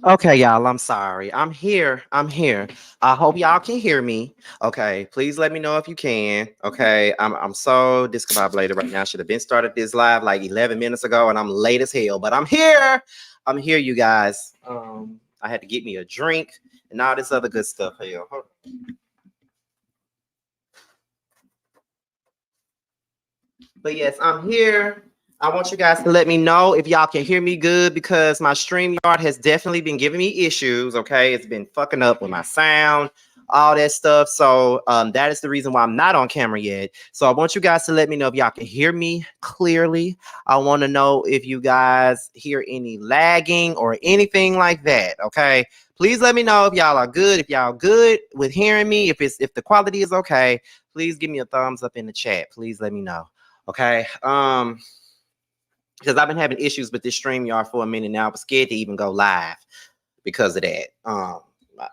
Okay, y'all, I'm sorry. I'm here. I'm here. I hope y'all can hear me. Okay, please let me know if you can. Okay, I'm so discombobulated right now. Should have been started this live like 11 minutes ago, and I'm late as hell. But I'm here. I'm here, you guys. I had to get me a drink and all this other good stuff. Here, but yes, I'm here. I want you guys to let me know if y'all can hear me good because my StreamYard has definitely been giving me issues. Okay, it's been fucking up with my sound, all that stuff. So that is the reason why I'm not on camera yet. So I want you guys to let me know if y'all can hear me clearly. I want to know if you guys hear any lagging or anything like that. Okay, please let me know if y'all are good. If y'all good with hearing me, if the quality is okay, please give me a thumbs up in the chat. Please let me know. Okay. Because I've been having issues with this StreamYard for a minute now. I was scared to even go live because of that.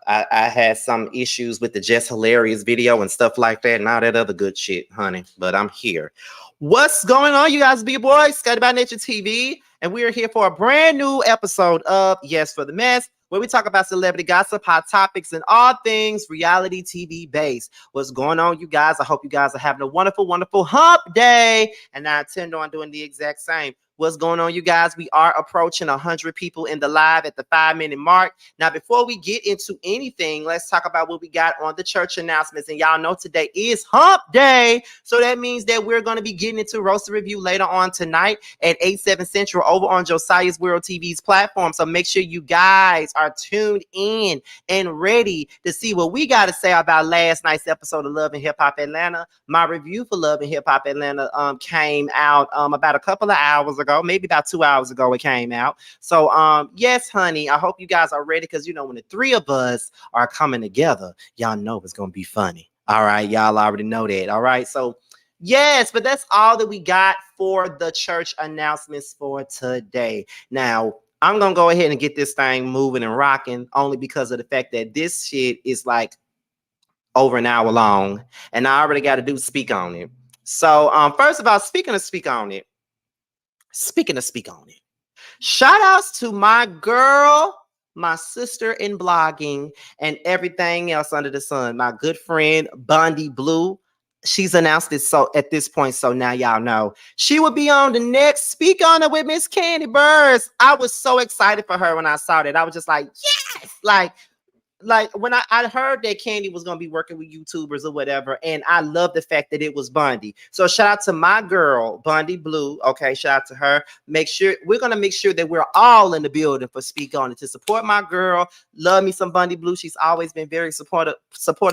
I had some issues with the Just Hilarious video and stuff like that and all that other good shit, honey. But I'm here. What's going on, you guys? Be your boy, Scotty by Nature TV, and we are here for a brand new episode of Yes for the Mess, where we talk about celebrity gossip, hot topics, and all things reality TV based. What's going on, you guys? I hope you guys are having a wonderful, wonderful hump day, and I intend on doing the exact same. What's going on, you guys? We are approaching 100 people in the live at the 5-minute mark. Now, before we get into anything, let's talk about what we got on the church announcements. And y'all know today is hump day. So that means that we're going to be getting into roaster review later on tonight at 8/7 Central over on Josiah's World TV's platform. So make sure you guys are tuned in and ready to see what we got to say about last night's episode of Love and Hip Hop Atlanta. My review for Love and Hip Hop Atlanta came out about a couple of hours ago, maybe about 2 hours ago it came out. So yes, honey, I hope you guys are ready because when the three of us are coming together, y'all know it's gonna be funny. All right, y'all already know that. All right, so yes, but that's all that we got for the church announcements for today. Now I'm gonna go ahead and get this thing moving and rocking only because of the fact that this shit is like over an hour long, and I already got to do speak on it. So first of all, speaking of speak on it, shout outs to my girl, my sister in blogging and everything else under the sun, my good friend Bondi Blue. She's announced it so at this point, so now y'all know she will be on the next Speak On It with Miss Candy Burrs. I was so excited for her when I saw that. I was just like, yes, like when I heard that Candy was gonna be working with YouTubers or whatever, and I love the fact that it was Bundy. So shout out to my girl, Bundy Blue. Okay, shout out to her. We're gonna make sure that we're all in the building for Speak On It to support my girl. Love me some Bundy Blue. She's always been very supportive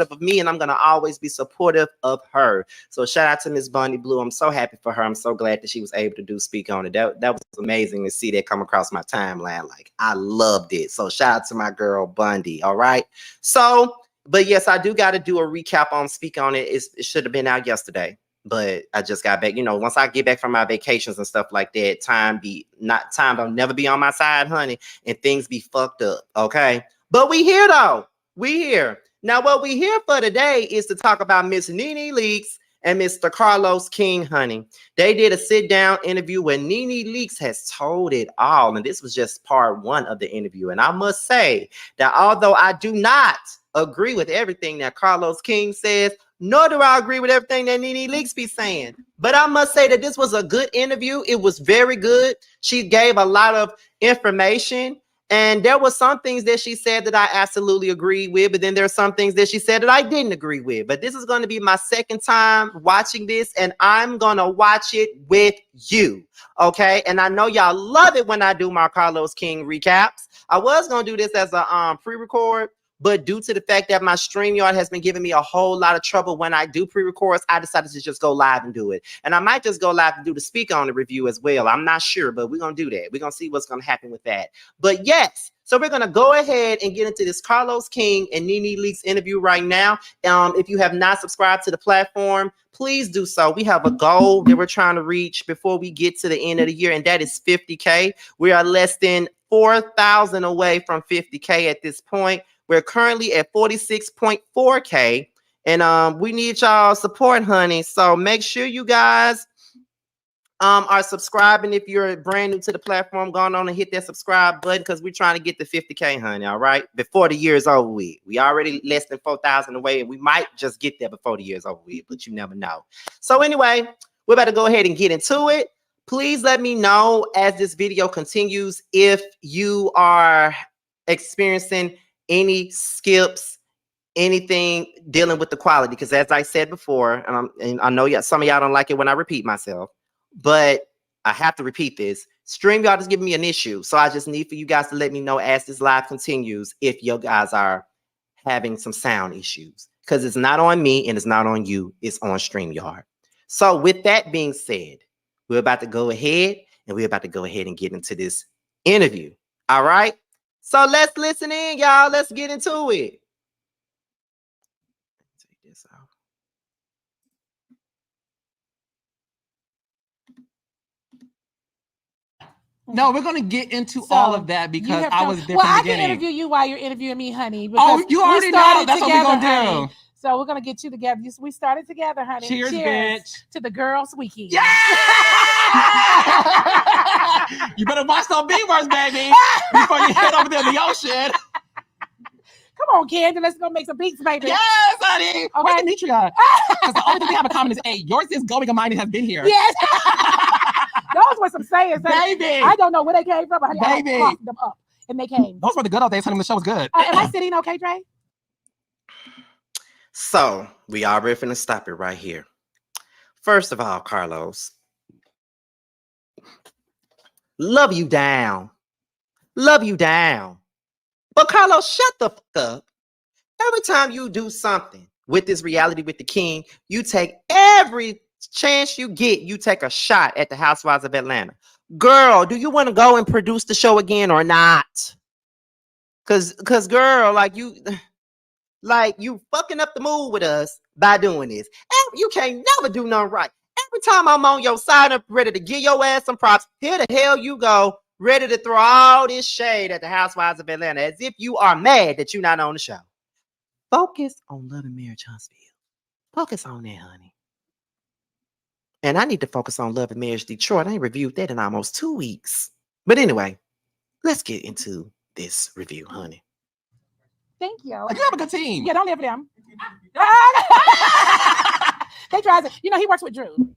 of me, and I'm gonna always be supportive of her. So shout out to Miss Bundy Blue. I'm so happy for her. I'm so glad that she was able to do Speak On It. That was amazing to see that come across my timeline. Like I loved it. So shout out to my girl Bundy. All right. So, but yes, I do got to do a recap on Speak On It. It should have been out yesterday, but I just got back. Once I get back from my vacations and stuff like that, time don't never be on my side, honey, and things be fucked up. Okay, but we here though. We here now. What we here for today is to talk about Miss Nene Leakes and Mr. Carlos King, honey. They did a sit-down interview where Nene Leakes has told it all. And this was just part one of the interview. And I must say that although I do not agree with everything that Carlos King says, nor do I agree with everything that Nene Leakes be saying. But I must say that this was a good interview. It was very good. She gave a lot of information. And there were some things that she said that I absolutely agreed with, but then there are some things that she said that I didn't agree with. But this is going to be my second time watching this, and I'm going to watch it with you. Okay. And I know y'all love it when I do my Carlos King recaps. I was going to do this as a pre-record, but due to the fact that my StreamYard has been giving me a whole lot of trouble when I do pre-records, I decided to just go live and do it. And I might just go live and do the Speak On the review as well. I'm not sure, but we're going to do that. We're going to see what's going to happen with that. But yes, so we're going to go ahead and get into this Carlos King and Nene Leakes interview right now. If you have not subscribed to the platform, please do so. We have a goal that we're trying to reach before we get to the end of the year, and that is 50K. We are less than 4,000 away from 50K at this point. We're currently at 46.4K, and we need y'all support, honey. So make sure you guys are subscribing. If you're brand new to the platform, go on and hit that subscribe button because we're trying to get to 50K, honey. All right, before the year is over with. We already less than 4,000 away, and we might just get there before the year is over with, but you never know. So anyway, we're about to go ahead and get into it. Please let me know as this video continues if you are experiencing any skips, anything dealing with the quality. Because as I said before, and I know some of y'all don't like it when I repeat myself, but I have to repeat this. StreamYard is giving me an issue. So I just need for you guys to let me know as this live continues if you guys are having some sound issues. Because it's not on me and it's not on you. It's on StreamYard. So with that being said, we're about to go ahead and get into this interview. All right? So let's listen in, y'all. Let's get into it. Take this out. No, we're going to get into all of that because I was there from the beginning. Well, I can interview you while you're interviewing me, honey. Oh, you already know. That's what we're going to do. Honey. So we're going to get you together. We started together, honey. Cheers, bitch. To the girls' weekend. Yeah! You better watch those beavers, baby, before you head over there in the ocean. Come on, Candy. Let's go make some beats, baby. Yes, honey. Okay. Where's Demetria? Because the only thing we have in common is, hey, yours is going and mine has been here. Yes. Those were some sayings. Baby. I don't know where they came from, but honey, baby. I coughed them up and they came. Those were the good old days, honey, when the show was good. Am I sitting okay, Dre? So we already finna stop it right here. First of all, Carlos, love you down. Love you down. But Carlos, shut the fuck up. Every time you do something with this reality with the king, you take every chance you get, you take a shot at the Housewives of Atlanta. Girl, do you want to go and produce the show again or not? Cause girl, like you fucking up the mood with us by doing this. And you can't never do nothing right. Every time I'm on your side, I'm ready to give your ass some props. Here the hell you go, ready to throw all this shade at the Housewives of Atlanta as if you are mad that you're not on the show. Focus on Love and Marriage Huntsville. Focus on that, honey. And I need to focus on Love and Marriage Detroit. I ain't reviewed that in almost 2 weeks. But anyway, let's get into this review, honey. Thank you. You have a good team. Yeah, don't live for them. They try to, he works with Drew.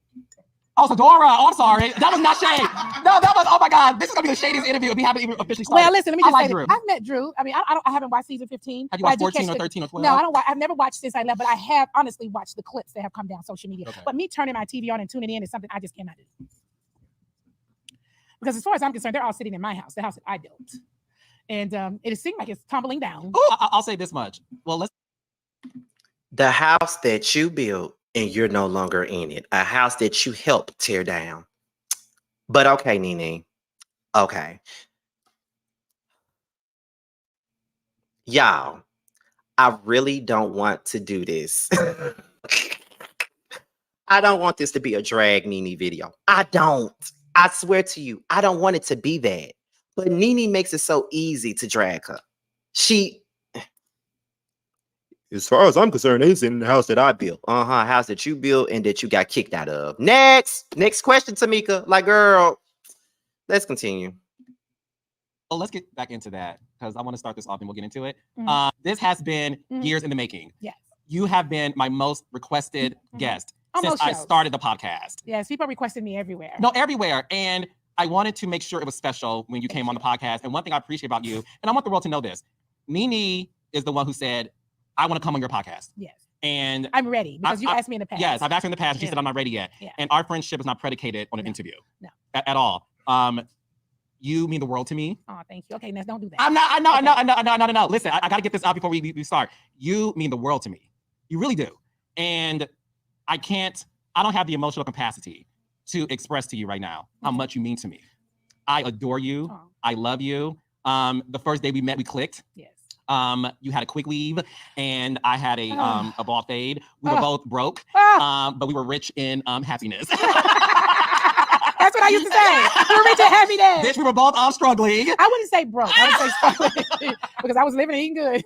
Oh, so Dora. Oh, I'm sorry. That was not shade. No, that was, oh my God. This is going to be the shadiest interview if we haven't even officially started. Well, listen, let me just say Drew. I've met Drew. I mean, I haven't watched season 15. Have you watched 14 or 13 or 12? No, I don't. I've never watched since I left, but I have honestly watched the clips that have come down social media. Okay. But me turning my TV on and tuning in is something I just cannot do. Because as far as I'm concerned, they're all sitting in my house, the house that I built. And it seems like it's tumbling down. Ooh, I'll say this much. Well, the house that you built and you're no longer in it. A house that you helped tear down. But okay, Nene. Okay. Y'all, I really don't want to do this. I don't want this to be a drag Nene video. I don't. I swear to you, I don't want it to be that. But Nene makes it so easy to drag her. As far as I'm concerned, it's in the house that I built. House that you built and that you got kicked out of. Next question, Tamika. Like, girl, let's continue. Well, let's get back into that because I want to start this off and we'll get into it. Mm-hmm. This has been years in the making. Yes. You have been my most requested guest since I started the podcast. Yes, people requested me everywhere. No, everywhere. And I wanted to make sure it was special when you came on the podcast. And one thing I appreciate about you, and I want the world to know this, Nene is the one who said, I want to come on your podcast. Yes. And I'm ready because you asked me in the past. Yes, I've asked her in the past. She said, I'm not ready yet. Yeah. And our friendship is not predicated on an interview. No. At all. You mean the world to me. Oh, thank you. Okay, now don't do that. I know. Listen, I got to get this out before we start. You mean the world to me. You really do. And I don't have the emotional capacity to express to you right now how much you mean to me. I adore you. Oh. I love you. The first day we met, we clicked. Yes. You had a quick weave and I had a ball fade. We were both broke, but we were rich in happiness. That's what I used to say. We were rich in happiness. Bitch, we were both struggling. I wouldn't say broke. I would say struggling because I was living and eating good.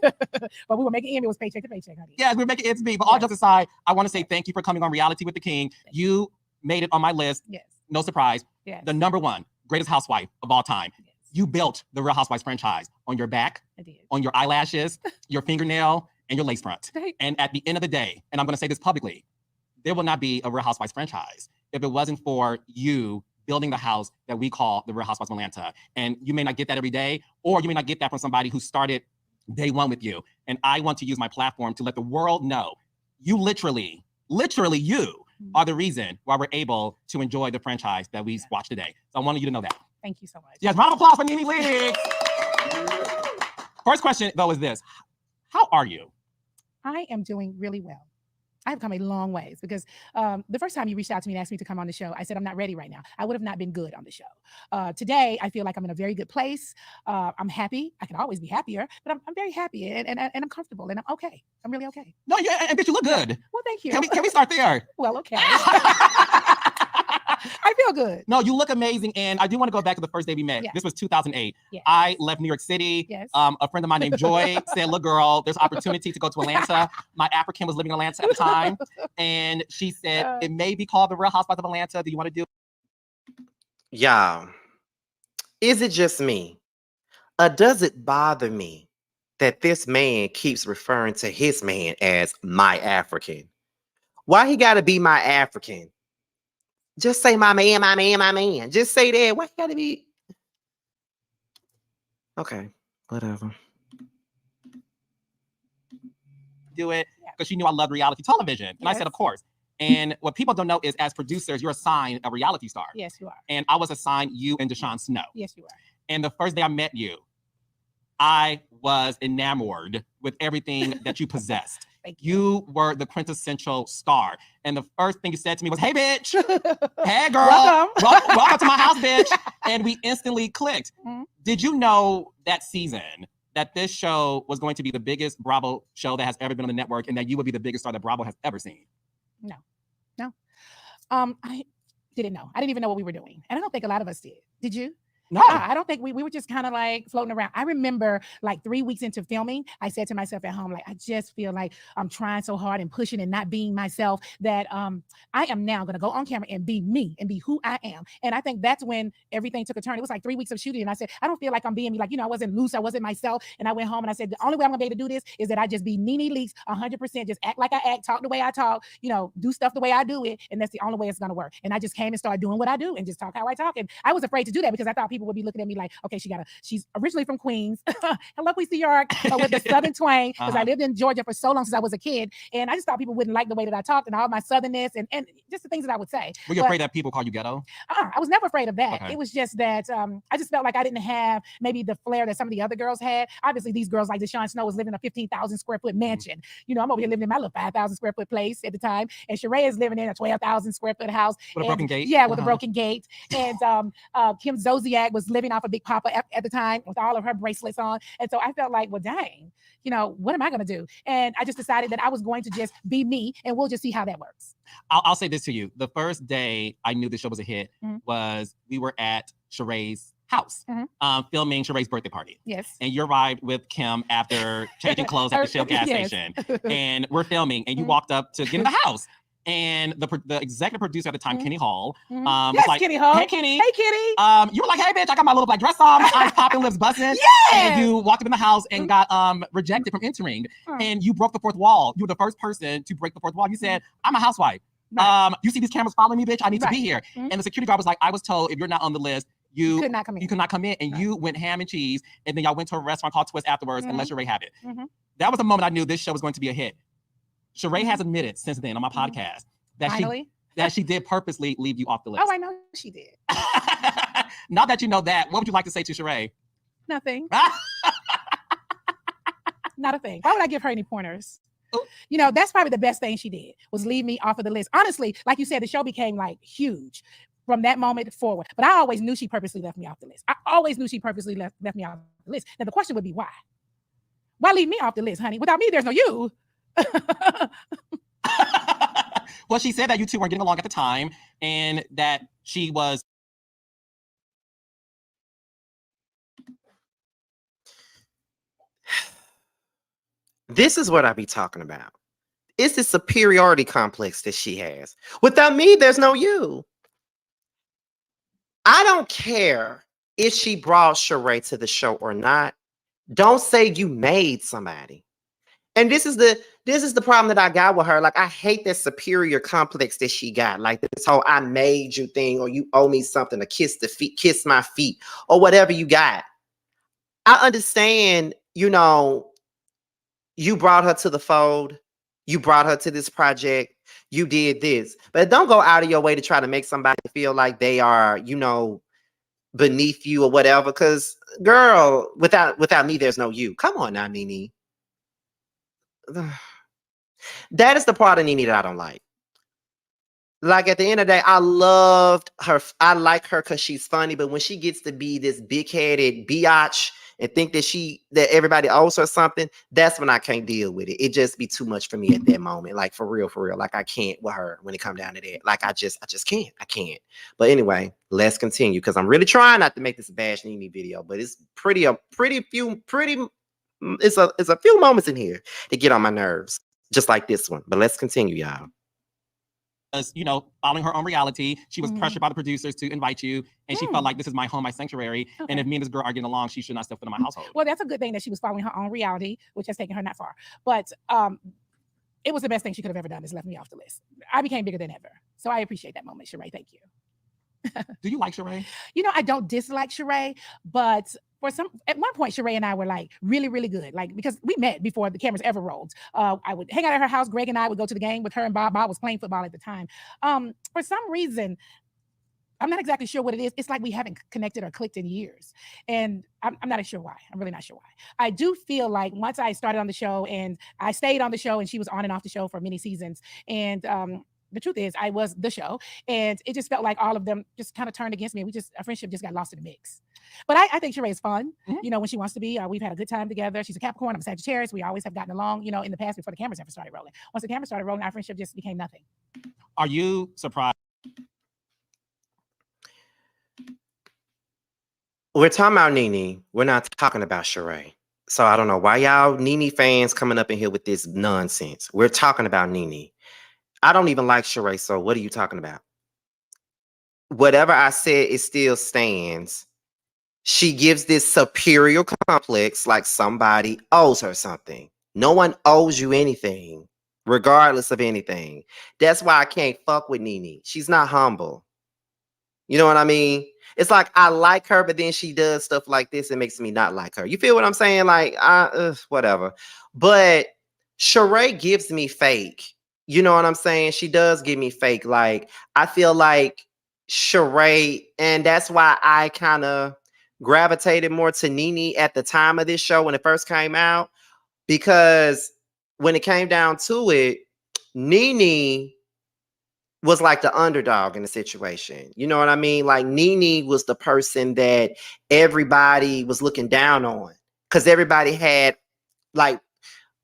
But we were making ends. It was paycheck to paycheck, honey. Yeah, we were making ends meet. But all jokes aside, I want to say thank you for coming on Reality with the King. You made it on my list. Yes. no surprise, Yes. the #1 greatest housewife of all time. Yes. You built the Real Housewives franchise on your back, I did. on your eyelashes, your fingernail, and your lace front. Right. And at the end of the day, and I'm going to say this publicly, there will not be a Real Housewives franchise if it wasn't for you building the house that we call the Real Housewives of Atlanta. And you may not get that every day, or you may not get that from somebody who started day one with you. And I want to use my platform to let the world know you literally you are the reason why we're able to enjoy the franchise that we watch today. So I wanted you to know that. Thank you so much. Yes, round of applause for Nene Lee. First question, though, is this. How are you? I am doing really well. I've come a long ways because the first time you reached out to me and asked me to come on the show, I said, I'm not ready right now. I would have not been good on the show. Today, I feel like I'm in a very good place. I'm happy. I can always be happier, but I'm very happy and I'm comfortable and I'm okay. I'm really okay. No, yeah, and bitch, you look good. Well, thank you. Can we start there? Well, okay. I feel good. No, you look amazing. And I do want to go back to the first day we met. Yeah. This was 2008. Yes. I left New York City. Yes. A friend of mine named Joy said, look, girl, there's opportunity to go to Atlanta. My African was living in Atlanta at the time. And she said, it may be called the Real Housewives of Atlanta. Do you want to do it? Y'all, is it just me? Or does it bother me that this man keeps referring to his man as my African? Why he gotta be my African? Just say my man, my man, my man. Just say that. Why he gotta be? Okay, whatever. Do it because she knew I loved reality television. And I said, of course. And what people don't know is as producers, you're assigned a reality star. Yes, you are. And I was assigned you and Deshaun Snow. Yes, you are. And the first day I met you, I was enamored with everything that you possessed. Thank you. You were the quintessential star. And the first thing you said to me was, hey, bitch. Hey, girl. Welcome to my house, bitch. And we instantly clicked. Mm-hmm. Did you know that season that this show was going to be the biggest Bravo show that has ever been on the network and that you would be the biggest star that Bravo has ever seen? No. I didn't know. I didn't even know what we were doing. And I don't think a lot of us did. Did you? No. I don't think we were just kind of like floating around. I remember like 3 weeks into filming, I said to myself at home, like, I just feel like I'm trying so hard and pushing and not being myself that I am now going to go on camera and be me and be who I am. And I think that's when everything took a turn. It was like 3 weeks of shooting. And I said, I don't feel like I'm being me. Like, I wasn't loose. I wasn't myself. And I went home and I said, the only way I'm going to be able to do this is that I just be Nene Leakes 100%, just act like I act, talk the way I talk, do stuff the way I do it. And that's the only way it's going to work. And I just came and started doing what I do and just talk how I talk. And I was afraid to do that because I thought people would be looking at me like, okay, she's originally from Queens. Hello, Queens, New York, with the Southern twang, because I lived in Georgia for so long since I was a kid. And I just thought people wouldn't like the way that I talked and all my Southernness and just the things that I would say. Were you afraid that people call you ghetto? I was never afraid of that. Okay. It was just that I just felt like I didn't have maybe the flair that some of the other girls had. Obviously, these girls like Deshaun Snow was living in a 15,000 square foot mansion. I'm over here living in my little 5,000 square foot place at the time. And Sheree is living in a 12,000 square foot house. With a broken gate? Yeah, with a broken gate. And Kim Zolciak was living off of Big Papa at the time with all of her bracelets on. And so I felt like, well, dang, what am I going to do? And I just decided that I was going to just be me and we'll just see how that works. I'll say this to you. The first day I knew the show was a hit was we were at Sheree's house filming Sheree's birthday party. Yes. And you arrived with Kim after changing clothes at the Shell gas station. And we're filming and you walked up to get in the house. And the executive producer at the time, Kenny Hall, was like, Kenny Hall. Hey, Kenny. Hey, Kenny. You were like, hey, bitch, I got my little black dress on, my eyes popping, lips busting. And you walked up in the house and got rejected from entering. And you broke the fourth wall. You were the first person to break the fourth wall. You said, I'm a housewife. Right. You see these cameras following me, bitch? I need to be here. And the security guard was like, I was told if you're not on the list, you could not come in. And you went ham and cheese. And then y'all went to a restaurant called Twist afterwards and let Sheree have it. That was the moment I knew this show was going to be a hit. Sheree has admitted since then on my podcast that she did purposely leave you off the list. Oh, I know she did. Now that you know that, what would you like to say to Sheree? Nothing. Not a thing. Why would I give her any pointers? That's probably the best thing she did was leave me off of the list. Honestly, like you said, the show became like huge from that moment forward. But I always knew she purposely left me off the list. I always knew she purposely left me off the list. Now the question would be why? Why leave me off the list, honey? Without me, there's no you. Well, she said that you two weren't getting along at the time and that she was. This is what I be talking about. It's the superiority complex that she has. Without me, there's no you. I don't care if she brought Sheree to the show or not. Don't say you made somebody. And this is the problem that I got with her. Like, I hate that superior complex that she got. Like this whole I made you thing, or you owe me something to kiss my feet, or whatever you got. I understand, you brought her to the fold. You brought her to this project. You did this. But don't go out of your way to try to make somebody feel like they are, beneath you or whatever. Cause girl, without me, there's no you. Come on now, Nene. That is the part of Nene that I don't like. Like at the end of the day, I loved her. I like her because she's funny, but when she gets to be this big-headed biatch and think that everybody owes her something, that's when I can't deal with it. It just be too much for me at that moment. Like for real, for real. Like I can't with her when it come down to that. Like I just can't. I can't. But anyway, let's continue because I'm really trying not to make this a bash Nene video, but it's it's a few moments in here to get on my nerves, just like this one. But let's continue, y'all. Following her own reality. She was pressured by the producers to invite you, and she felt like this is my home, my sanctuary. Okay. And if me and this girl are getting along, she should not step foot in my household. Well, that's a good thing that she was following her own reality, which has taken her not far. But it was the best thing she could have ever done, is left me off the list. I became bigger than ever. So I appreciate that moment, Sheree. Thank you. Do you like Sheree? I don't dislike Sheree, but at one point, Sheree and I were like really, really good. Like, because we met before the cameras ever rolled. I would hang out at her house. Greg and I would go to the game with her and Bob. Bob was playing football at the time. For some reason, I'm not exactly sure what it is. It's like we haven't connected or clicked in years. And I'm not sure why. I'm really not sure why. I do feel like once I started on the show and I stayed on the show and she was on and off the show for many seasons. And the truth is I was the show, and it just felt like all of them just kind of turned against me. Our friendship just got lost in the mix. But I think Sheree is fun, when she wants to be. We've had a good time together. She's a Capricorn. I'm a Sagittarius. We always have gotten along, in the past before the cameras ever started rolling. Once the cameras started rolling, our friendship just became nothing. Are you surprised? We're talking about Nene. We're not talking about Sheree. So I don't know why y'all Nene fans coming up in here with this nonsense. We're talking about Nene. I don't even like Sheree, so what are you talking about? Whatever I said, it still stands. She gives this superior complex like somebody owes her something. No one owes you anything, regardless of anything. That's why I can't fuck with Nene. She's not humble. You know what I mean? It's like I like her, but then she does stuff like this and makes me not like her. You feel what I'm saying? Like, whatever. But Sheree gives me fake. You know what I'm saying? She does give me fake. Like, I feel like Sheree, and that's why I kind of gravitated more to Nene at the time of this show when it first came out. Because when it came down to it, Nene was like the underdog in the situation. You know what I mean? Like Nene was the person that everybody was looking down on because everybody had, like,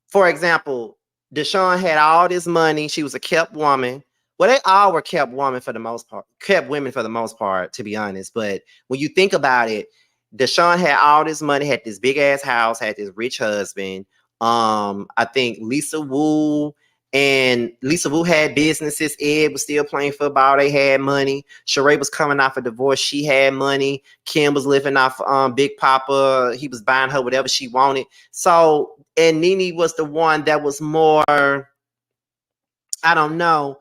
for example, Deshaun had all this money. She was a kept woman. Well, they all were kept women for the most part, kept women for the most part, to be honest. But when you think about it, Deshaun had all this money, had this big ass house, had this rich husband. I think Lisa Wu had businesses. Ed was still playing football. They had money. Sheree was coming off a divorce. She had money. Kim was living off Big Papa. He was buying her whatever she wanted. So, and Nene was the one that was more, I don't know,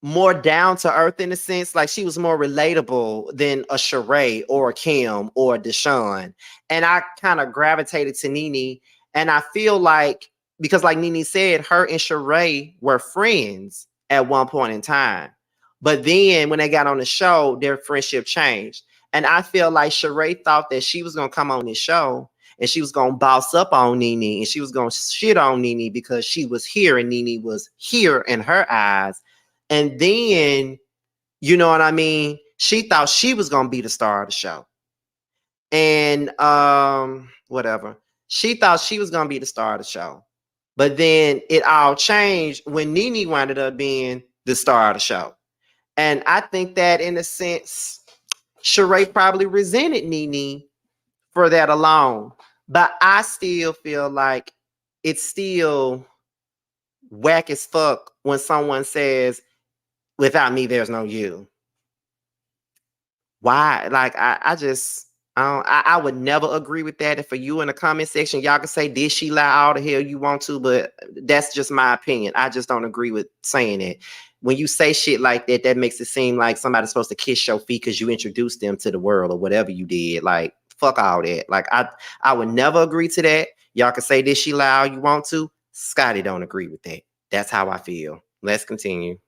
more down to earth in a sense. Like she was more relatable than a Sheree or a Kim or a Deshaun. And I kind of gravitated to Nene. And I feel like, because like Nene said, her and Sheree were friends at one point in time. But then when they got on the show, their friendship changed. And I feel like Sheree thought that she was going to come on this show and she was going to boss up on Nene and she was going to shit on Nene because she was here and Nene was here in her eyes. And then, you know what I mean? She thought she was going to be the star of the show. And whatever. She thought she was going to be the star of the show. But then it all changed when Nene wound up being the star of the show. And I think that in a sense, Sheree probably resented Nene for that alone. But I still feel like it's still whack as fuck when someone says, without me, there's no you. Why? Like I just I would never agree with that. And for you in the comment section, y'all can say did she lie all the hell you want to, but that's just my opinion. I just don't agree with saying it. When you say shit like that, that makes it seem like somebody's supposed to kiss your feet because you introduced them to the world or whatever you did. Like fuck all that. Like I would never agree to that. Y'all can say did she lie all you want to. Scotty don't agree with that. That's how I feel. Let's continue.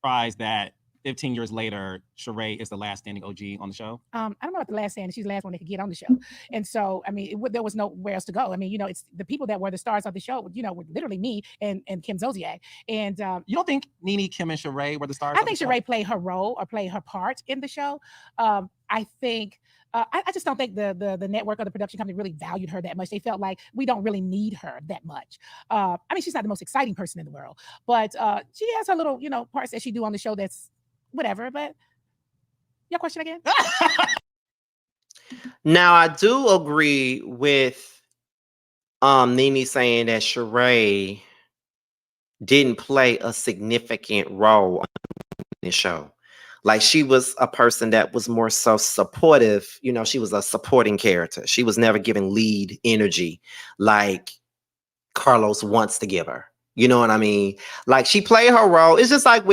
Surprised that 15 years later, Sheree is the last standing OG on the show. I don't know about the last stand. She's the last one that could get on the show, and so I mean, there was nowhere else to go. I mean, it's the people that were the stars of the show. Were literally me and Kim Zolciak. And You don't think Nene, Kim, and Sheree were the stars? I think Sheree played her role or played her part in the show. I think. I just don't think the network or the production company really valued her that much. They felt like we don't really need her that much. I mean, she's not the most exciting person in the world, but she has her little, parts that she do on the show that's whatever. But your question again? Now I do agree with Nene saying that Sheree didn't play a significant role on the show. Like she was a person that was more so supportive. She was a supporting character. She was never given lead energy like Carlos wants to give her. You know what I mean? Like she played her role. It's just like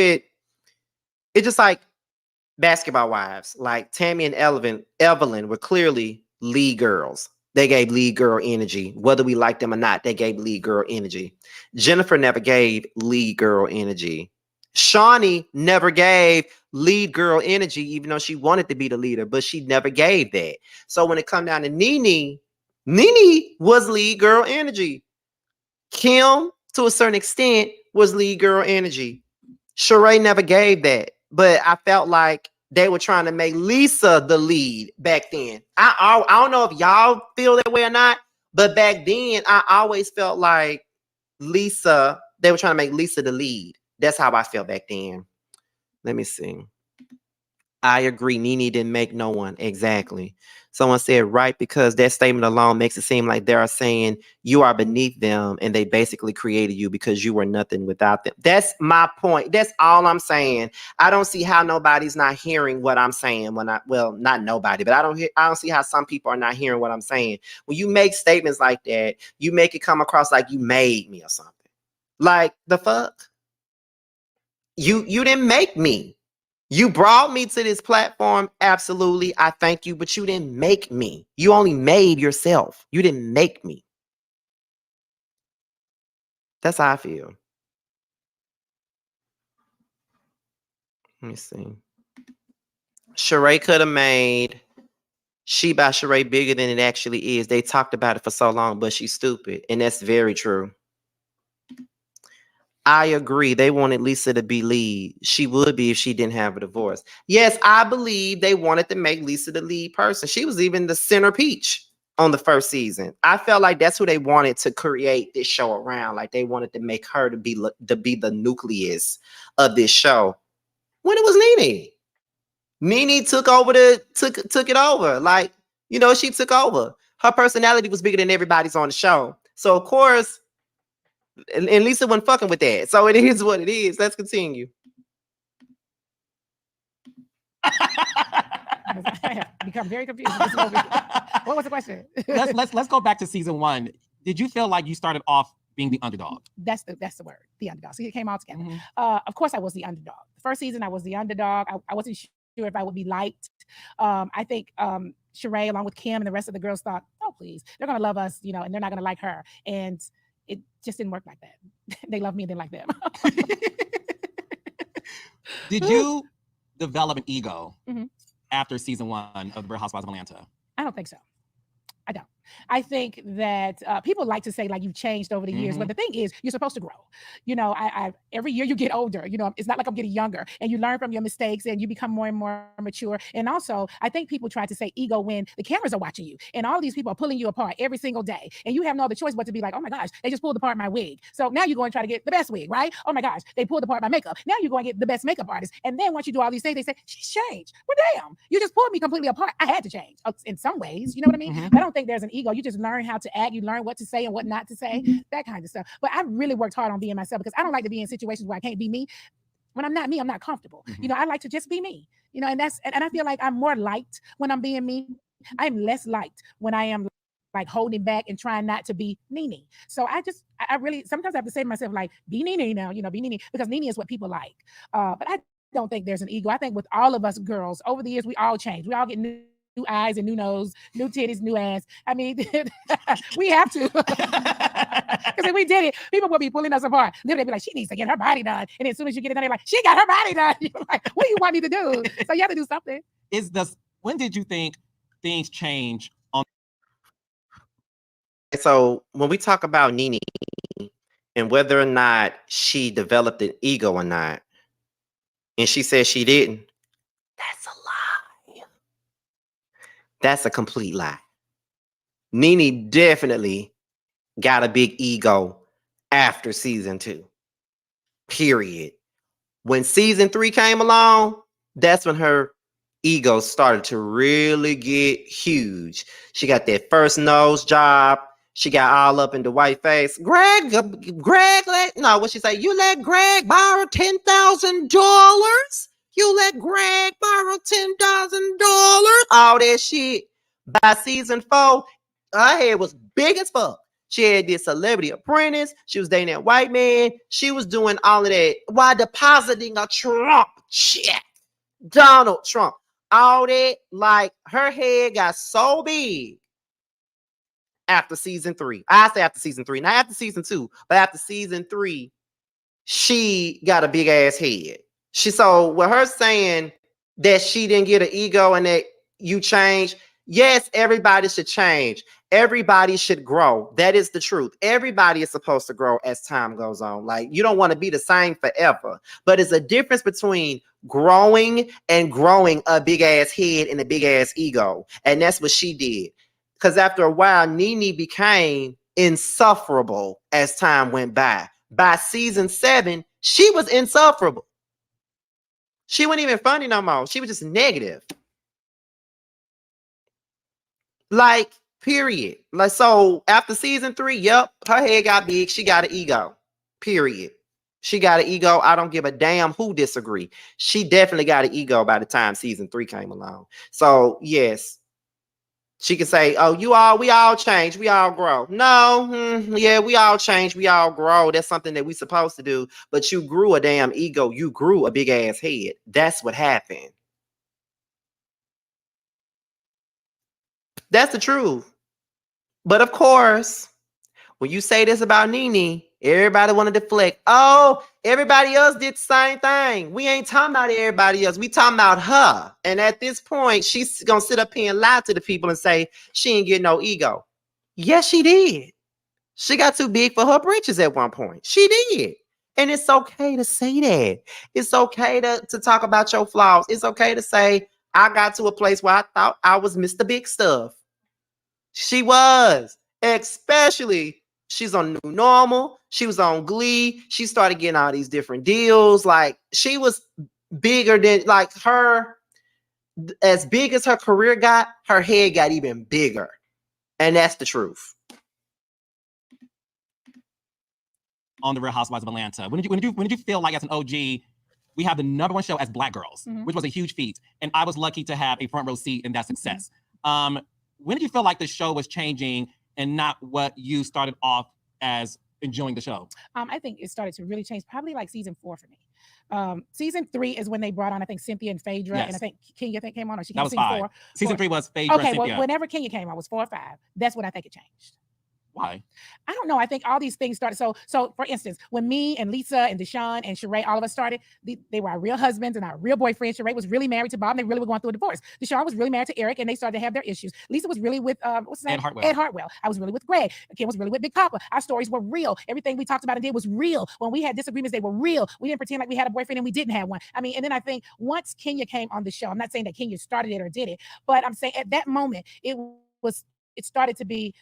Basketball Wives. Like Tammy and Evelyn were clearly lead girls. They gave lead girl energy. Whether we liked them or not, they gave lead girl energy. Jennifer never gave lead girl energy. Shawnee never gave lead girl energy, even though she wanted to be the leader, but she never gave that. So when it come down to Nene was lead girl energy. Kim, to a certain extent, was lead girl energy. Sheree never gave that, but I felt like they were trying to make Lisa the lead back then. I don't know if y'all feel that way or not, but back then I always felt like they were trying to make Lisa the lead. That's how I felt back then. Let me see. I agree. Nene didn't make no one. Exactly. Someone said, right, because that statement alone makes it seem like they are saying you are beneath them and they basically created you because you were nothing without them. That's my point. That's all I'm saying. I don't see how nobody's not hearing what I'm saying not nobody, but I don't see how some people are not hearing what I'm saying. When you make statements like that, you make it come across like you made me or something. Like the fuck? You didn't make me. You brought me to this platform. Absolutely. I thank you, but you didn't make me. You only made yourself. You didn't make me. That's how I feel. Let me see. Sheree could have made She by Sheree bigger than it actually is. They talked about it for so long, but she's stupid. And that's very true. I agree. They wanted Lisa to be lead. She would be if she didn't have a divorce. Yes, I believe they wanted to make Lisa the lead person. She was even the center peach on the first season. I felt like that's who they wanted to create this show around. Like they wanted to make her to be the nucleus of this show. When it was Nene. Nene took it over. Like, she took over. Her personality was bigger than everybody's on the show. So of course, and Lisa wasn't fucking with that. So it is what it is. Let's continue. I become very confused. What was the question? let's go back to season 1. Did you feel like you started off being the underdog? That's the word, the underdog. So it came all together. Mm-hmm. Of course, I was the underdog. The first season, I was the underdog. I wasn't sure if I would be liked. I think Sheree, along with Kim and the rest of the girls, thought, oh, please, they're going to love us, and they're not going to like her. And it just didn't work like that. They love me and they like them. Did you develop an ego after season 1 of The Real Housewives of Atlanta? I don't think so. I don't. I think that people like to say like you've changed over the years, but the thing is you're supposed to grow. I every year you get older. It's not like I'm getting younger, and you learn from your mistakes and you become more and more mature. And also, I think people try to say ego when the cameras are watching you, and all these people are pulling you apart every single day, and you have no other choice but to be like, oh my gosh, they just pulled apart my wig. So now you're going to try to get the best wig, right? Oh my gosh, they pulled apart my makeup. Now you're going to get the best makeup artist, and then once you do all these things, they say she's changed. Well, damn, you just pulled me completely apart. I had to change in some ways. You know what I mean? I don't think there's an ego. You just learn how to act. You learn what to say and what not to say, that kind of stuff. But I really worked hard on being myself because I don't like to be in situations where I can't be me. when I'm not me, I'm not comfortable. You know, I like to just be me. You know, and I feel like I'm more liked when I'm being me. I'm less liked when I am like holding back and trying not to be Nene. So I really sometimes I have to say to myself like, be Nene now, you know, be Nene, because Nene is what people like. But I don't think there's an ego. I think with all of us girls over the years, we all change. We all get new eyes and new nose, new titties, new ass. I mean, we have to. Because if we did it, people would be pulling us apart. Then they'd be like, she needs to get her body done. And as soon as you get it done, they're like, she got her body done. You're like, what do you want me to do? So you have to do something. When did you think things change on? So when we talk about Nene and whether or not she developed an ego or not, and she says she didn't, that's a lie. That's a complete lie. Nene definitely got a big ego after season 2. Period. When season 3 came along, that's when her ego started to really get huge. She got that first nose job. She got all up in the white face. Greg, no, what she say? You let Greg borrow $10,000? You let Greg borrow $10,000? All that shit. By season 4, her head was big as fuck. She had this Celebrity Apprentice. She was dating that white man. She was doing all of that while depositing a Trump check. Donald Trump. All that, like, her head got so big after season 3. I say after season 3, not after season 2, but after season 3, she got a big ass head. So with her saying that she didn't get an ego and that you change, yes, everybody should change. Everybody should grow. That is the truth. Everybody is supposed to grow as time goes on. Like, you don't want to be the same forever. But it's a difference between growing and growing a big ass head and a big ass ego. And that's what she did. Because after a while, Nene became insufferable as time went by. By season 7, she was insufferable. She wasn't even funny no more. She was just negative. Like, period. Like, so after season 3, yep, her head got big. She got an ego. Period. She got an ego. I don't give a damn who disagree. She definitely got an ego by the time season 3 came along. So yes, she can say, oh, we all change, we all grow. No, yeah, we all change, we all grow. That's something that we supposed to do. But you grew a damn ego. You grew a big ass head. That's what happened. That's the truth. But of course, when you say this about Nene, everybody want to deflect. Oh, everybody else did the same thing. We ain't talking about everybody else. We talking about her. And at this point, she's going to sit up here and lie to the people and say she ain't get no ego. Yes, she did. She got too big for her britches at one point. She did. And it's okay to say that. It's okay to talk about your flaws. It's okay to say, I got to a place where I thought I was Mr. Big Stuff. She was. Especially, she's on New Normal. She was on Glee. She started getting all these different deals. Like, she was bigger than, like, her, as big as her career got, her head got even bigger. And that's the truth. On the Real Housewives of Atlanta, when did you feel like, as an OG, we have the #1 show as Black girls, which was a huge feat, and I was lucky to have a front row seat in that success. When did you feel like the show was changing and not what you started off as enjoying the show? I think it started to really change probably like season 4 for me. Season 3 is when they brought on, I think, Cynthia and Phaedra, and I think Kenya came on, or she came that was season 5. 4. Season 3 was Phaedra and Cynthia. Well, whenever Kenya came on, was 4 or 5. That's when I think it changed. Why? I don't know. I think all these things started. So for instance, when me and Lisa and Deshaun and Sheree, all of us started, they were our real husbands and our real boyfriends. Sheree was really married to Bob, and they really were going through a divorce. Deshaun was really married to Eric, and they started to have their issues. Lisa was really with what's his name? Ed Hartwell. I was really with Greg. Kim was really with Big Papa. Our stories were real. Everything we talked about and did was real. When we had disagreements, they were real. We didn't pretend like we had a boyfriend and we didn't have one. I mean, and then I think once Kenya came on the show, I'm not saying that Kenya started it or did it, but I'm saying at that moment it started to be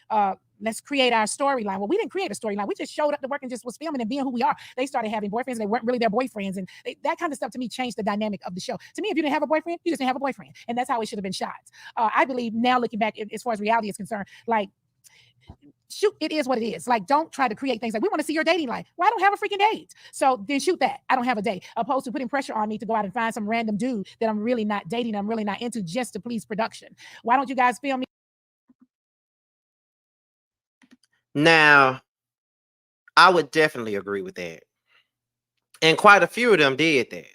let's create our storyline. Well, we didn't create a storyline. We just showed up to work and just was filming and being who we are. They started having boyfriends and they weren't really their boyfriends. And that kind of stuff to me changed the dynamic of the show. To me, if you didn't have a boyfriend, you just didn't have a boyfriend. And that's how it should have been shot. I believe now, looking back, as far as reality is concerned, like, shoot, it is what it is. Like, don't try to create things like, we want to see your dating life. Well, I don't have a freaking date. So then shoot that. I don't have a date. Opposed to putting pressure on me to go out and find some random dude that I'm really not dating, I'm really not into, just to please production. Why don't you guys film me? Now, I would definitely agree with that. And quite a few of them did that.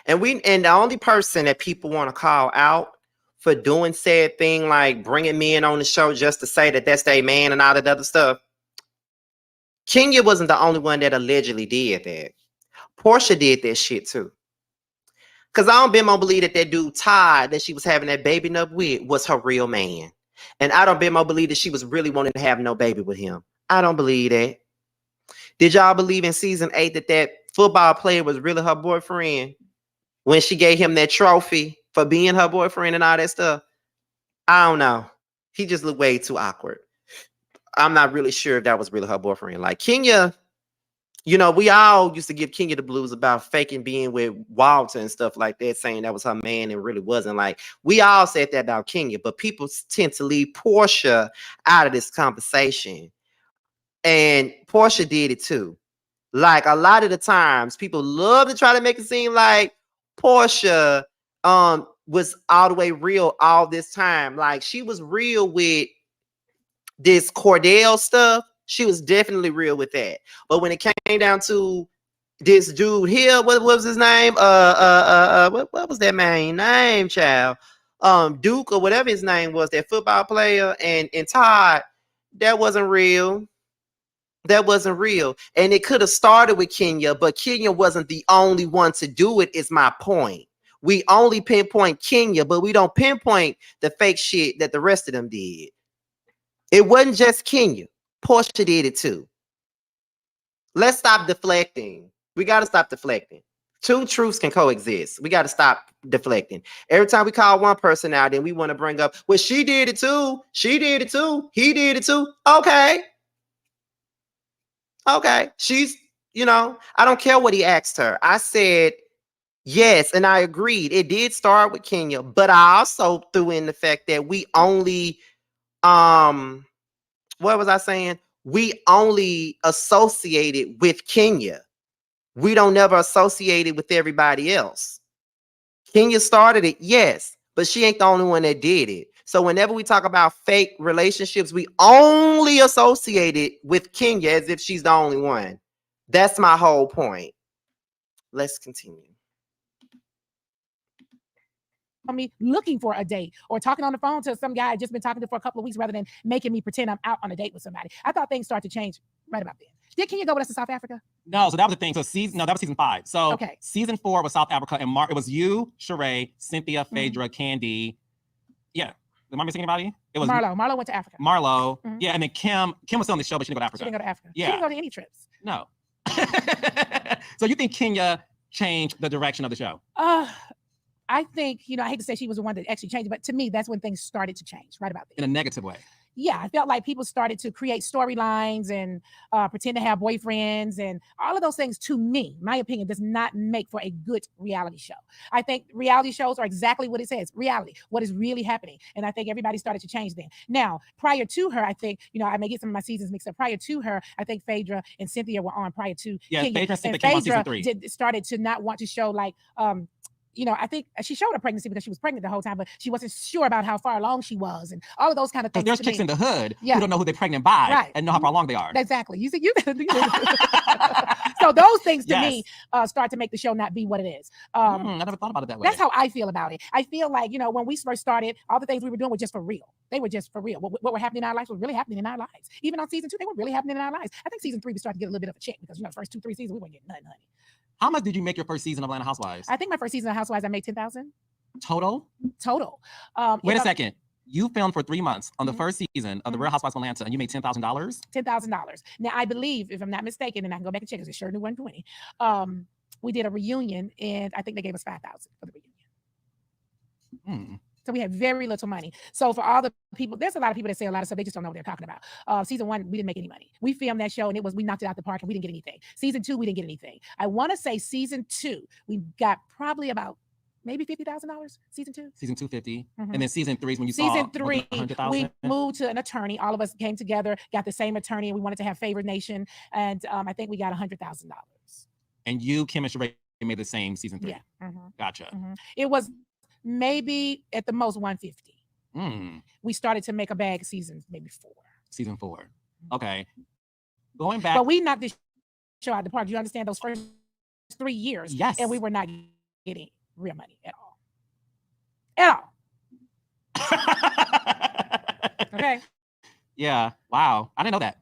And the only person that people want to call out for doing said thing, like bringing men on the show just to say that that's their man and all that other stuff, Kenya wasn't the only one that allegedly did that. Portia did that shit too. Because I don't been more believe that that dude Todd that she was having that baby up with was her real man. And I don't been more believe that she was really wanting to have no baby with him. I don't believe that. Did y'all believe in season 8 that that football player was really her boyfriend when she gave him that trophy for being her boyfriend and all that stuff? I don't know. He just looked way too awkward. I'm not really sure if that was really her boyfriend. Like Kenya, you know, we all used to give Kenya the blues about faking being with Walter and stuff like that, saying that was her man and really wasn't. Like, we all said that about Kenya, but people tend to leave Portia out of this conversation. And Portia did it too. Like, a lot of the times, people love to try to make it seem like Portia was all the way real all this time. Like, she was real with this Cordell stuff. She was definitely real with that. But when it came down to this dude here, what was his name? What was that man name, child? Duke or whatever his name was, that football player, and Todd, that wasn't real. That wasn't real. And it could have started with Kenya, but Kenya wasn't the only one to do it, is my point. We only pinpoint Kenya, but we don't pinpoint the fake shit that the rest of them did. It wasn't just Kenya. Portia did it too. Let's stop deflecting. We got to stop deflecting. Two truths can coexist. We got to stop deflecting. Every time we call one person out, then we want to bring up, well, she did it too. She did it too. He did it too. Okay. Okay. She's, I don't care what he asked her. I said, yes, and I agreed. It did start with Kenya, but I also threw in the fact that we only, what was I saying? We only associated with Kenya. We don't never associate it with everybody else. Kenya started it, yes, but she ain't the only one that did it. So whenever we talk about fake relationships, we only associate it with Kenya as if she's the only one. That's my whole point. Let's continue. Me looking for a date or talking on the phone to some guy I just been talking to for a couple of weeks, rather than making me pretend I'm out on a date with somebody. I thought things started to change right about then. Did Kenya go with us to South Africa? No, so that was the thing. So that was season 5. So okay. Season 4 was South Africa, and it was you, Sheree, Cynthia, Phaedra, Candy. Yeah. Am I missing anybody? It was Marlo. Marlo went to Africa. Marlo. Yeah, and then Kim was still on the show, but she didn't go to Africa. She didn't go to Africa. Yeah. She didn't go to any trips. No. So you think Kenya changed the direction of the show? I think, I hate to say she was the one that actually changed, but to me, that's when things started to change, right about then. In a negative way. Yeah, I felt like people started to create storylines and pretend to have boyfriends, and all of those things, to me, my opinion, does not make for a good reality show. I think reality shows are exactly what it says, reality, what is really happening. And I think everybody started to change then. Now, prior to her, I think, I may get some of my seasons mixed up. Prior to her, I think Phaedra and Cynthia were on prior to Kenya. Phaedra and Cynthia came on season 3. Started to not want to show like, I think she showed her pregnancy because she was pregnant the whole time, but she wasn't sure about how far along she was and all of those kind of things. There's chicks in the hood who don't know who they're pregnant by and know how far along they are. Exactly. You see, so those things to me start to make the show not be what it is. I never thought about it that way. That's how I feel about it. I feel like, when we first started, all the things we were doing were just for real. They were just for real. What were happening in our lives was really happening in our lives. Even on season 2, they were really happening in our lives. I think season 3, we started to get a little bit of a check because, the first 2-3 seasons, we weren't getting nothing, honey. How much did you make your first season of Atlanta Housewives? I think my first season of Housewives, I made $10,000. Total? Total. Wait a second. You filmed for 3 months on the first season of The Real Housewives of Atlanta, and you made $10,000? $10,000. Now, I believe, if I'm not mistaken, and I can go back and check because it sure knew 120, we did a reunion, and I think they gave us $5,000 for the reunion. So we had very little money. So for all the people, there's a lot of people that say a lot of stuff. They just don't know what they're talking about. Season 1, we didn't make any money. We filmed that show and we knocked it out the park and we didn't get anything. Season 2, we didn't get anything. I want to say season 2, we got probably about maybe $50,000. Season 2. Season 250, Mhm. and then season 3 is when you Season saw 3, 100,000. we moved to an attorney. All of us came together, got the same attorney, and we wanted to have Favor Nation. And I think we got $100,000. And you, Kim, and Sheree made the same season 3. Yeah. Gotcha. It was maybe at the most 150. We started to make a bag season maybe 4. Season 4. Okay. Going back. But we knocked this show out the park. You understand those first 3 years? Yes. And we were not getting real money at all. At all. Okay. Yeah. Wow. I didn't know that.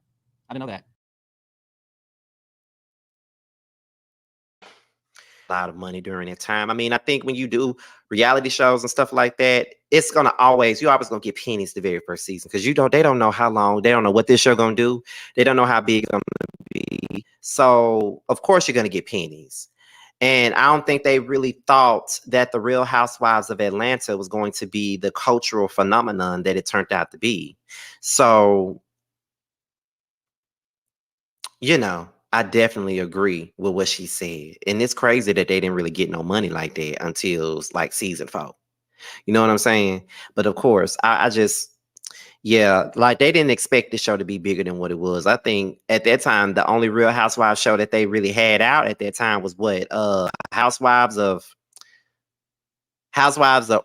A lot of money during that time. I mean, I think when you do reality shows and stuff like that, it's gonna always, you're always gonna get pennies the very first season because they don't know how long, they don't know what this show gonna do, they don't know how big it's gonna be. So of course you're gonna get pennies. And I don't think they really thought that the Real Housewives of Atlanta was going to be the cultural phenomenon that it turned out to be. So, I definitely agree with what she said. And it's crazy that they didn't really get no money like that until like season 4. You know what I'm saying? But of course, I just, yeah, like they didn't expect the show to be bigger than what it was. I think at that time, the only Real Housewives show that they really had out at that time was what? Housewives of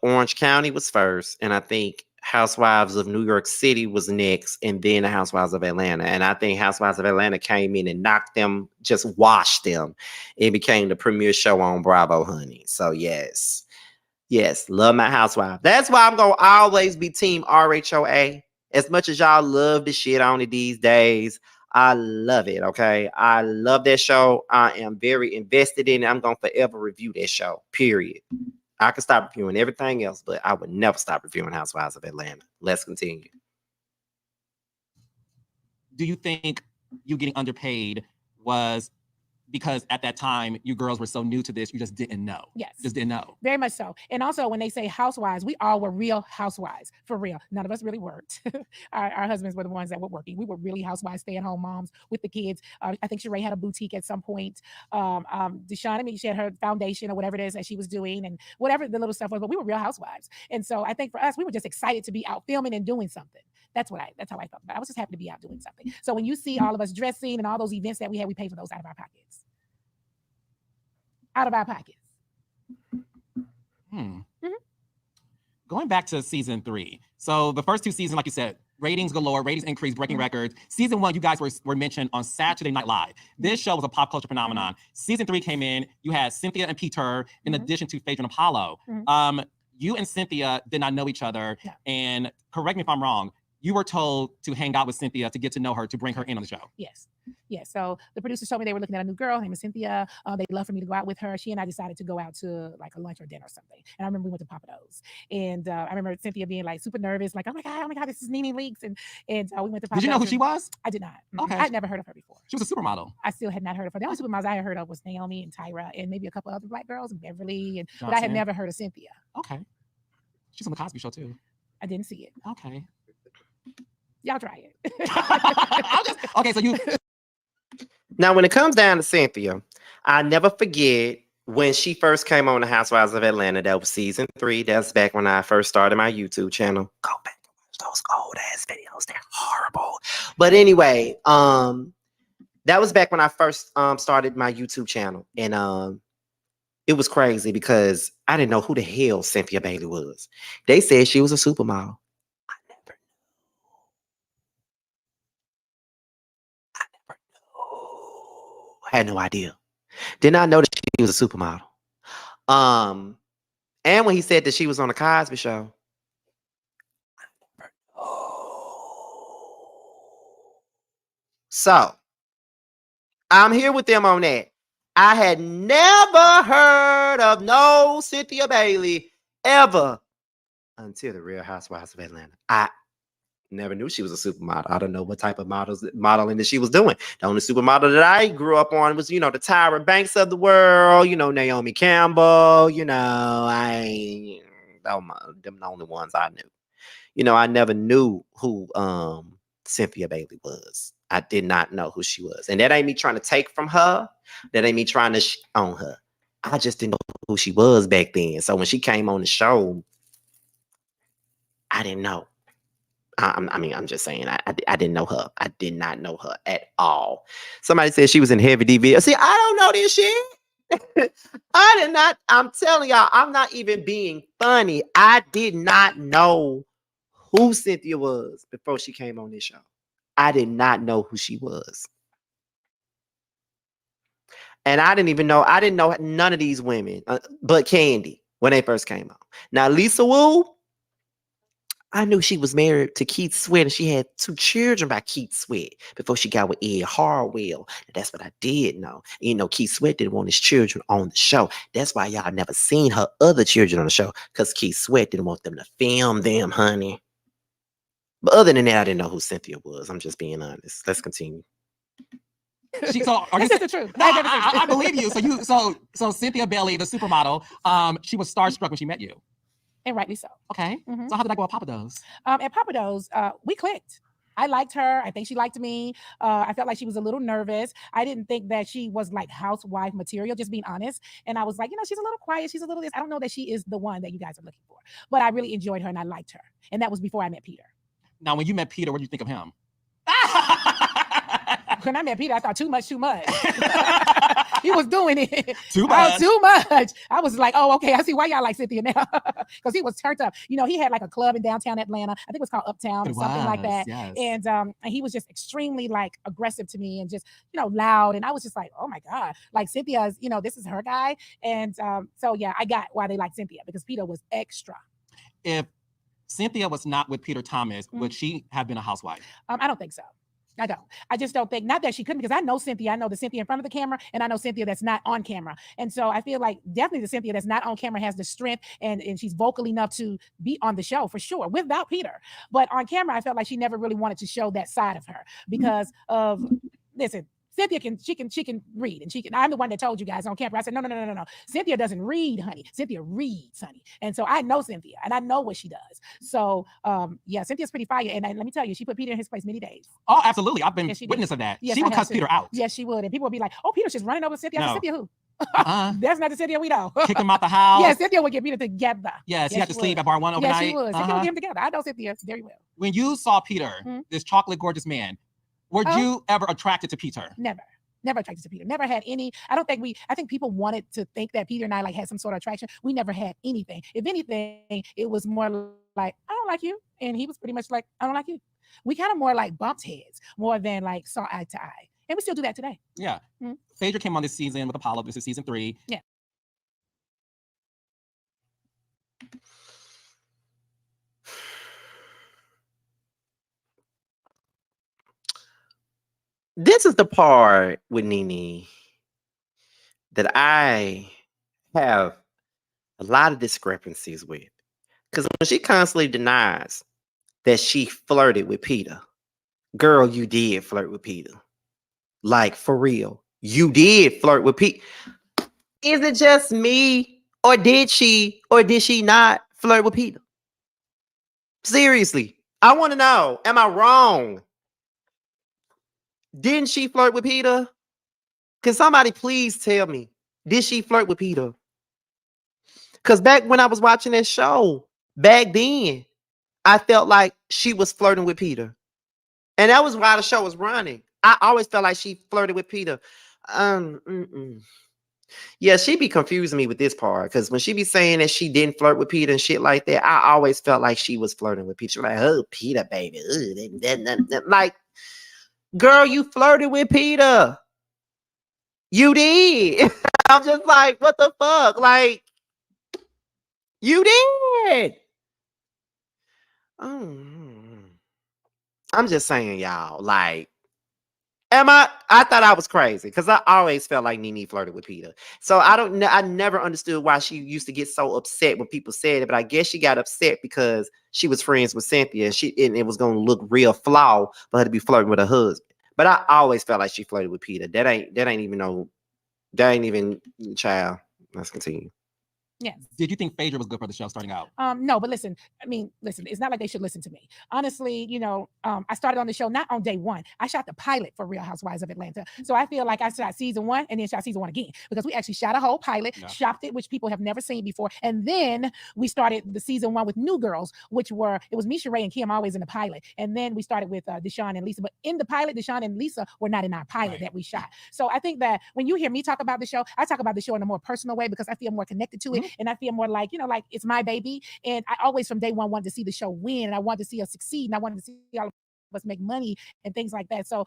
Orange County was first. And I think Housewives of New York City was next, and then the Housewives of Atlanta. And I think Housewives of Atlanta came in and knocked them, just washed them. It became the premier show on Bravo, honey. So yes, love my housewife. That's why I'm gonna always be team RHOA. As much as y'all love the shit on it these days, I love it. Okay, I love that show. I am very invested in it. I'm gonna forever review that show. Period. I could stop reviewing everything else, but I would never stop reviewing Housewives of Atlanta. Let's continue. Do you think you getting underpaid was because at that time you girls were so new to this, you just didn't know? Yes. Just didn't know. Very much so. And also when they say housewives, we all were real housewives, for real. None of us really worked. Our husbands were the ones that were working. We were really housewives, stay-at-home moms with the kids. I think Sheree had a boutique at some point. Deshawn, she had her foundation or whatever it is that she was doing and whatever the little stuff was, but we were real housewives. And so I think for us, we were just excited to be out filming and doing something. That's how I felt about it. I was just happy to be out doing something. So when you see all of us dressing and all those events that we had, we paid for those out of our pockets. Out of our pockets. Going back to season 3. So the first 2 seasons, like you said, ratings galore, ratings increased, breaking records. Season 1, you guys were mentioned on Saturday Night Live. This show was a pop culture phenomenon. Season 3 came in, you had Cynthia and Peter, in addition to Phaedra and Apollo. You and Cynthia did not know each other. Yeah. And correct me if I'm wrong, you were told to hang out with Cynthia to get to know her, to bring her in on the show. Yes. So the producers told me they were looking at a new girl. Her name is Cynthia. They'd love for me to go out with her. She and I decided to go out to like a lunch or dinner or something. And I remember we went to Papa Do's. And I remember Cynthia being like super nervous, like, oh my God, this is Nene Leakes. And we went to Papa Do's. Did you know who she was? I did not. Okay. I'd never heard of her before. She was a supermodel. I still had not heard of her. The only supermodels I had heard of was Naomi and Tyra and maybe a couple other black girls and Beverly. But I had never heard of Cynthia. Okay. She's on the Cosby Show too. I didn't see it. Okay. Y'all try it. Okay, so you. Now, when it comes down to Cynthia, I never forget when she first came on the Housewives of Atlanta. That was season 3. That's back when I first started my YouTube channel. Go back and watch those old ass videos. They're horrible. But anyway, that was back when I first started my YouTube channel. And it was crazy because I didn't know who the hell Cynthia Bailey was. They said she was a supermodel. I never knew. I had no idea. Did not know that she was a supermodel. And when he said that she was on the Cosby Show, I never knew. So I'm here with them on that. I had never heard of no Cynthia Bailey ever until the Real Housewives of Atlanta. I never knew she was a supermodel. I don't know what type of modeling that she was doing. The only supermodel that I grew up on was, the Tyra Banks of the world, Naomi Campbell, them the only ones I knew. I never knew who Cynthia Bailey was. I did not know who she was. And that ain't me trying to take from her. That ain't me trying to own her. I just didn't know who she was back then. So when she came on the show, I didn't know. I'm just saying, I didn't know her. I did not know her at all. Somebody said she was in Heavy D video. See, I don't know this shit. I did not. I'm telling y'all, I'm not even being funny. I did not know who Cynthia was before she came on this show. I did not know who she was. And I didn't even know, I didn't know none of these women but Candy when they first came on. Now, Lisa Wu, I knew she was married to Keith Sweat and she had 2 children by Keith Sweat before she got with Ed Harwell. That's what I did know. You know, Keith Sweat didn't want his children on the show. That's why y'all never seen her other children on the show, because Keith Sweat didn't want them to film them, honey. But other than that, I didn't know who Cynthia was. I'm just being honest. Let's continue. So are you This is the truth. No, I believe you. So Cynthia Bailey, the supermodel, she was starstruck when she met you. And rightly so. Okay. Mhm. So how did that go at Papa Do's? At Papa Do's, we clicked. I liked her. I think she liked me. I felt like she was a little nervous. I didn't think that she was like housewife material, just being honest. And I was like, she's a little quiet. She's a little this. I don't know that she is the one that you guys are looking for. But I really enjoyed her and I liked her. And that was before I met Peter. Now, when you met Peter, what did you think of him? When I met Peter, I thought too much. He was doing it. Too much. Too much. I was like, oh, okay. I see why y'all like Cynthia now. Because he was turned up. He had like a club in downtown Atlanta. I think it was called Uptown or something like that. Yes. And he was just extremely like aggressive to me and just, loud. And I was just like, oh my God. Like Cynthia's, this is her guy. And so yeah, I got why they like Cynthia, because Peter was extra. If Cynthia was not with Peter Thomas, would she have been a housewife? I don't think so. I don't. I just don't think, not that she couldn't, because I know Cynthia. I know the Cynthia in front of the camera, and I know Cynthia that's not on camera. And so I feel like definitely the Cynthia that's not on camera has the strength and she's vocal enough to be on the show for sure, without Peter. But on camera, I felt like she never really wanted to show that side of her because of, listen, Cynthia can read, and I'm the one that told you guys on camera. I said, no. Cynthia doesn't read, honey. Cynthia reads, honey. And so I know Cynthia and I know what she does. So yeah, Cynthia's pretty fire. And let me tell you, she put Peter in his place many days. Oh, absolutely. I've been witness of that. Yes, she would cuss Peter out. Yes, she would. And people would be like, oh, Peter's just running over Cynthia. No. Cynthia who? That's not the Cynthia we know. Kick him out the house. Yes, Cynthia would get Peter together. Yes, he had to sleep at bar 1 overnight. Yes, she would. Cynthia would get him together. I know Cynthia very well. When you saw Peter, this chocolate gorgeous man, were you ever attracted to Peter? Never attracted to Peter. Never had any. I think people wanted to think that Peter and I like had some sort of attraction. We never had anything. If anything, it was more like, I don't like you. And he was pretty much like, I don't like you. We kind of more like bumped heads more than like saw eye to eye. And we still do that today. Yeah. Phaedra came on this season with Apollo. This is season 3. Yeah. This is the part with Nene that I have a lot of discrepancies with. Because when she constantly denies that she flirted with Peter, girl, you did flirt with Peter. Like, for real. You did flirt with Peter. Is it just me? Or did she not flirt with Peter? Seriously. I want to know. Am I wrong? Didn't she flirt with Peter? Can somebody please tell me? Did she flirt with Peter? Because back when I was watching that show, back then, I felt like she was flirting with Peter. And that was why the show was running. I always felt like she flirted with Peter. Yeah, she be confusing me with this part. Because when she be saying that she didn't flirt with Peter and shit like that, I always felt like she was flirting with Peter. She was like, oh, Peter, baby. Like, girl, you flirted with Peter. You did. I'm just like, what the fuck? Like, you did. I'm just saying, y'all, like, I thought I was crazy because I always felt like Nene flirted with Peter. So I never understood why she used to get so upset when people said it, but I guess she got upset because she was friends with Cynthia and it was going to look real flawed for her to be flirting with her husband. But I always felt like she flirted with Peter. That ain't even child. Let's continue. Yes. Did you think Phaedra was good for the show starting out? No, but listen, listen, it's not like they should listen to me. Honestly, I started on the show not on day one. I shot the pilot for Real Housewives of Atlanta. So I feel like I shot season 1 and then shot season 1 again because we actually shot a whole pilot, shopped it, which people have never seen before. And then we started the season 1 with new girls, it was Misha Ray and Kim always in the pilot. And then we started with Deshaun and Lisa. But in the pilot, Deshaun and Lisa were not in our pilot that we shot. So I think that when you hear me talk about the show, I talk about the show in a more personal way because I feel more connected to it. And I feel more like, like it's my baby. And I always from day one wanted to see the show win. And I wanted to see us succeed. And I wanted to see all of us make money and things like that. So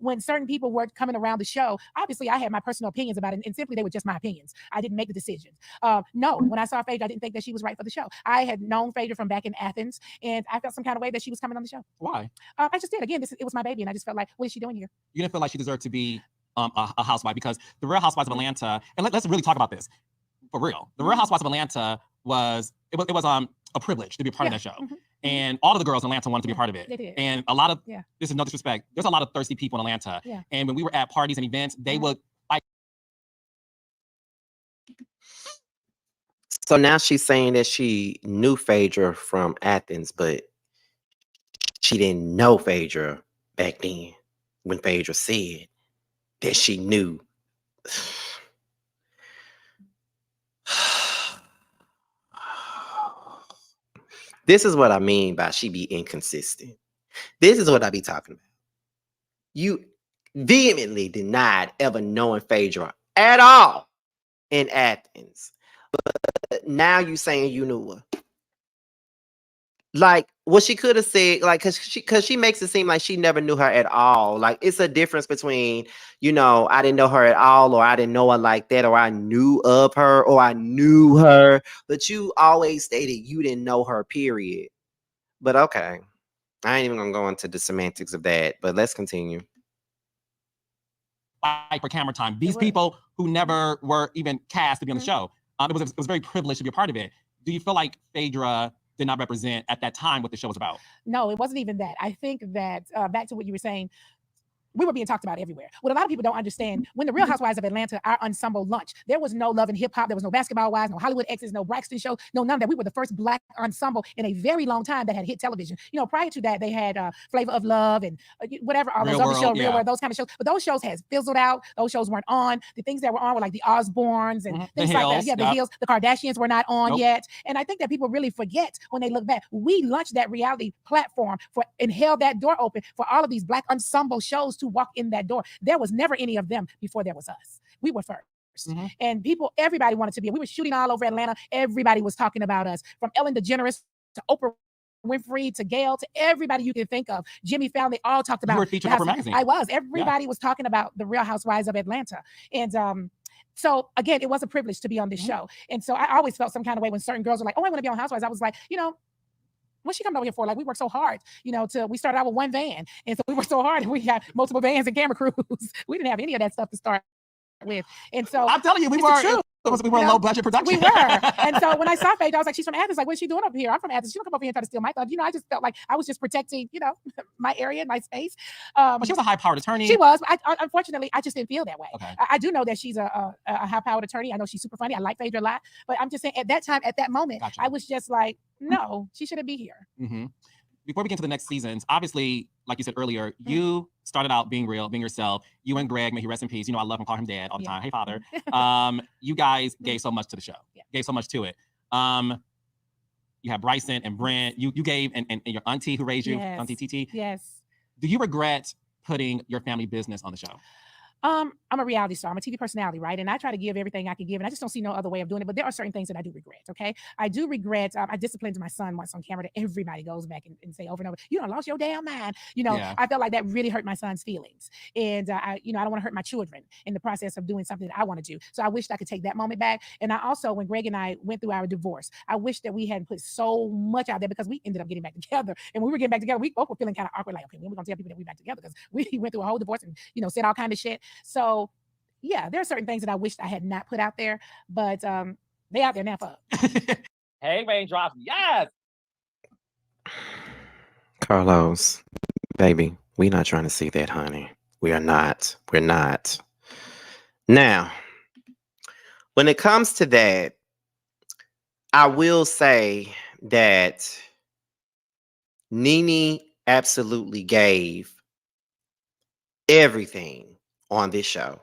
when certain people were coming around the show, obviously I had my personal opinions about it, and simply they were just my opinions. I didn't make the decisions. No, when I saw Phaedra, I didn't think that she was right for the show. I had known Phaedra from back in Athens, and I felt some kind of way that she was coming on the show. Why? I just did. Again, it was my baby, and I just felt like, what is she doing here? You didn't feel like she deserved to be a housewife because the Real Housewives of Atlanta, and let's really talk about this for real. The Real Housewives of Atlanta was a privilege to be a part of that show. And all of the girls in Atlanta wanted to be a part of it. They did. And a lot of, this is no disrespect, there's a lot of thirsty people in Atlanta. Yeah. And when we were at parties and events, they would like. So now she's saying that she knew Phaedra from Athens, but she didn't know Phaedra back then when Phaedra said that she knew. This is what I mean by she be inconsistent. This is what I be talking about. You vehemently denied ever knowing Phaedra at all in Athens. But now you saying you knew her. Like, what she could have said, like, cause she makes it seem like she never knew her at all. Like, it's a difference between, I didn't know her at all, or I didn't know her like that, or I knew of her, or I knew her. But you always stated you didn't know her, period. But okay. I ain't even gonna go into the semantics of that, but let's continue. Like for camera time. These people who never were even cast to be on the show. It was very privileged to be a part of it. Do you feel like Phaedra did not represent at that time what the show was about? No, it wasn't even that. I think that back to what you were saying, we were being talked about everywhere. What a lot of people don't understand, when the Real Housewives of Atlanta, our ensemble launched, there was no Love and Hip Hop, there was no Basketball Wives, no Hollywood Exes, no Braxton Show, no none of that. We were the first Black ensemble in a very long time that had hit television. Prior to that, they had Flavor of Love and whatever, all those other shows, Real World, those kind of shows. But those shows has fizzled out. Those shows weren't on. The things that were on were like the Osbournes and things like that. Yeah, the Hills, the Kardashians were not on yet. And I think that people really forget when they look back. We launched that reality platform and held that door open for all of these Black ensemble shows to walk in that door. There was never any of them before there was us. We were first. And everybody wanted to be. We were shooting all over Atlanta. Everybody was talking about us, from Ellen DeGeneres to Oprah Winfrey to Gail to everybody you can think of. Jimmy Fallon, they all talked about. You were featured in Oprah magazine. I was. Everybody was talking about the Real Housewives of Atlanta. And so again, it was a privilege to be on this show. And so I always felt some kind of way when certain girls were like, oh, I want to be on Housewives. I was like, what's she coming over here for? Like, we worked so hard, we started out with one van. And so we worked so hard and we had multiple vans and camera crews. We didn't have any of that stuff to start with. And so I'm telling you, we were a low budget production. We were. And so when I saw Phaedra, I was like, she's from Athens. Like, what's she doing up here? I'm from Athens. She don't come up here and try to steal my thunder. I just felt like I was just protecting, my area, my space. But she was a high-powered attorney. She was. Unfortunately, I just didn't feel that way. Okay. I do know that she's a high-powered attorney. I know she's super funny. I like Phaedra a lot. But I'm just saying, at that time, at that moment, Gotcha. I was just like, no, she shouldn't be here. Before we get to the next seasons, obviously, like you said earlier, you started out being real, being yourself. You and Greg, may he rest in peace. I love him, call him dad all the time. Hey, father. You guys gave so much to the show. Gave so much to it. You have Bryson and Brent. You gave, and your auntie who raised you, Auntie TT. Yes. Do you regret putting your family business on the show? I'm a reality star. I'm a TV personality, right? And I try to give everything I can give, and I just don't see no other way of doing it. But there are certain things that I do regret, okay? I do regret, I disciplined my son once on camera that everybody goes back and say over and over, you done lost your damn mind. I felt like that really hurt my son's feelings. And, I don't want to hurt my children in the process of doing something that I want to do. So I wished I could take that moment back. And I also, when Greg and I went through our divorce, I wish that we hadn't put so much out there, because we ended up getting back together. And when we were getting back together, we both were feeling kind of awkward, like, okay, when are we going to tell people that we're back together? Because we went through a whole divorce and, said all kind of shit. So, yeah, there are certain things that I wished I had not put out there, but they out there now for. Hey, Raindrops, yes! Carlos, baby, we're not trying to see that, honey. We are not. We're not. Now, when it comes to that, I will say that Nene absolutely gave everything on this show.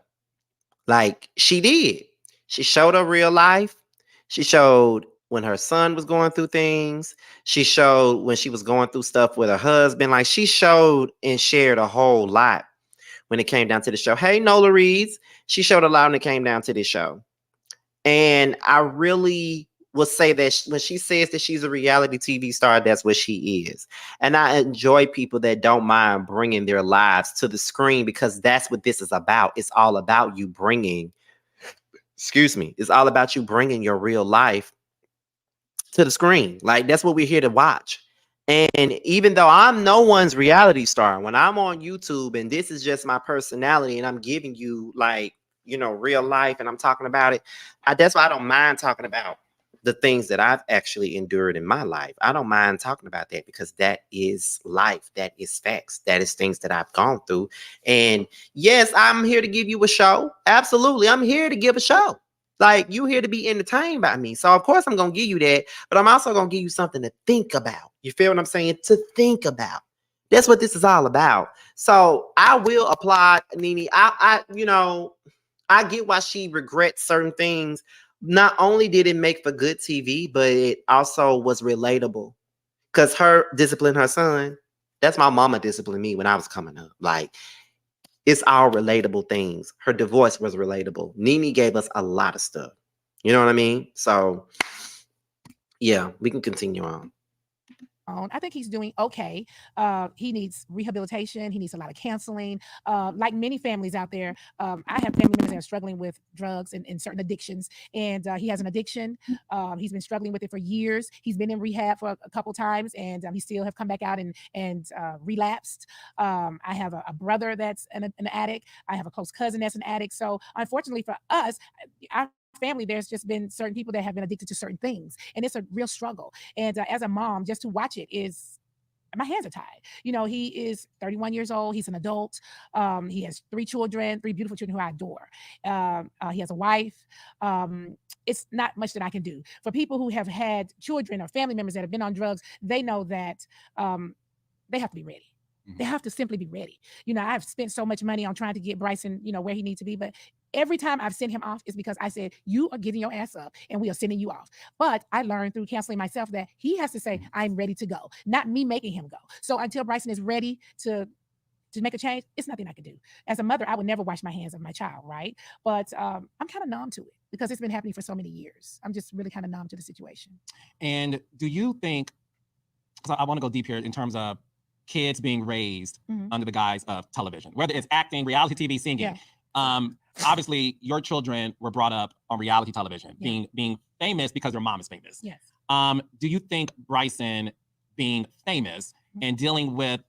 Like she did. She showed her real life. She showed when her son was going through things. She showed when she was going through stuff with her husband. Like she showed and shared a whole lot when it came down to the show. Hey, Nola Reeds. She showed a lot when it came down to this show. And I really will say that when she says that she's a reality TV star, that's what she is. And I enjoy people that don't mind bringing their lives to the screen because that's what this is about. It's all about you bringing, excuse me, it's all about you bringing your real life to the screen. Like that's what we're here to watch. And even though I'm no one's reality star, when I'm on YouTube and this is just my personality and I'm giving you like, real life and I'm talking about it, that's why I don't mind talking about the things that I've actually endured in my life. I don't mind talking about that because that is life. That is facts. That is things that I've gone through. And yes, I'm here to give you a show. Absolutely. I'm here to give a show. Like you here to be entertained by me. So of course I'm gonna give you that, but I'm also gonna give you something to think about. You feel what I'm saying? To think about. That's what this is all about. So I will applaud Nene. I get why she regrets certain things. Not only did it make for good TV, but it also was relatable. Cause her discipline her son. That's my mama disciplined me when I was coming up. Like it's all relatable things. Her divorce was relatable. Nene gave us a lot of stuff. You know what I mean? So yeah, we can continue on. I think he's doing okay. He needs rehabilitation. He needs a lot of counseling. Like many families out there, I have family members that are struggling with drugs and certain addictions. And he has an addiction. He's been struggling with it for years. He's been in rehab for a couple times, and he still have come back out and relapsed. I have a brother that's an addict. I have a close cousin that's an addict. So unfortunately for us, our family, there's just been certain people that have been addicted to certain things, and it's a real struggle. And as a mom, just to watch it is my hands are tied. He is 31 years old. He's an adult. He has three children, three beautiful children who I adore. He has a wife. It's not much that I can do. For people who have had children or family members that have been on drugs, they know that they have to be ready. They have to simply be ready. I've spent so much money on trying to get Bryson, where he needs to be, but every time I've sent him off is because I said, you are getting your ass up and we are sending you off. But I learned through counseling myself that he has to say, I'm ready to go, not me making him go. So until Bryson is ready to make a change, it's nothing I can do. As a mother, I would never wash my hands of my child, right? But I'm kind of numb to it because it's been happening for so many years. I'm just really kind of numb to the situation. And do you think, because I want to go deep here in terms of kids being raised under the guise of television, whether it's acting, reality TV, singing. Yeah. Obviously, your children were brought up on reality television, being famous because their mom is famous. Yes. Do you think Bryson being famous and dealing with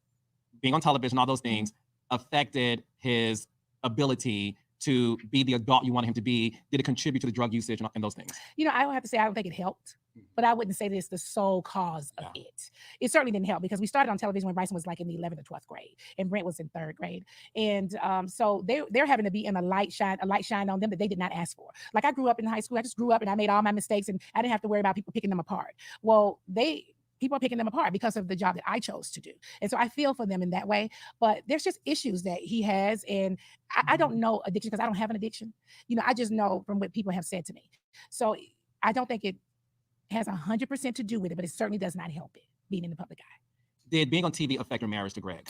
being on television, all those things, affected his ability to be the adult you want him to be? Did it contribute to the drug usage and those things? I would have to say I don't think it helped, but I wouldn't say that it's the sole cause of it. It certainly didn't help because we started on television when Bryson was like in the 11th or 12th grade, and Brent was in 3rd grade, and so they're having to be in a light shine on them that they did not ask for. Like I grew up in high school, I just grew up and I made all my mistakes, and I didn't have to worry about people picking them apart. Well, people are picking them apart because of the job that I chose to do. And so I feel for them in that way. But there's just issues that he has. And I don't know addiction because I don't have an addiction. I just know from what people have said to me. So I don't think it has 100% to do with it, but it certainly does not help it being in the public eye. Did being on TV affect your marriage to Greg?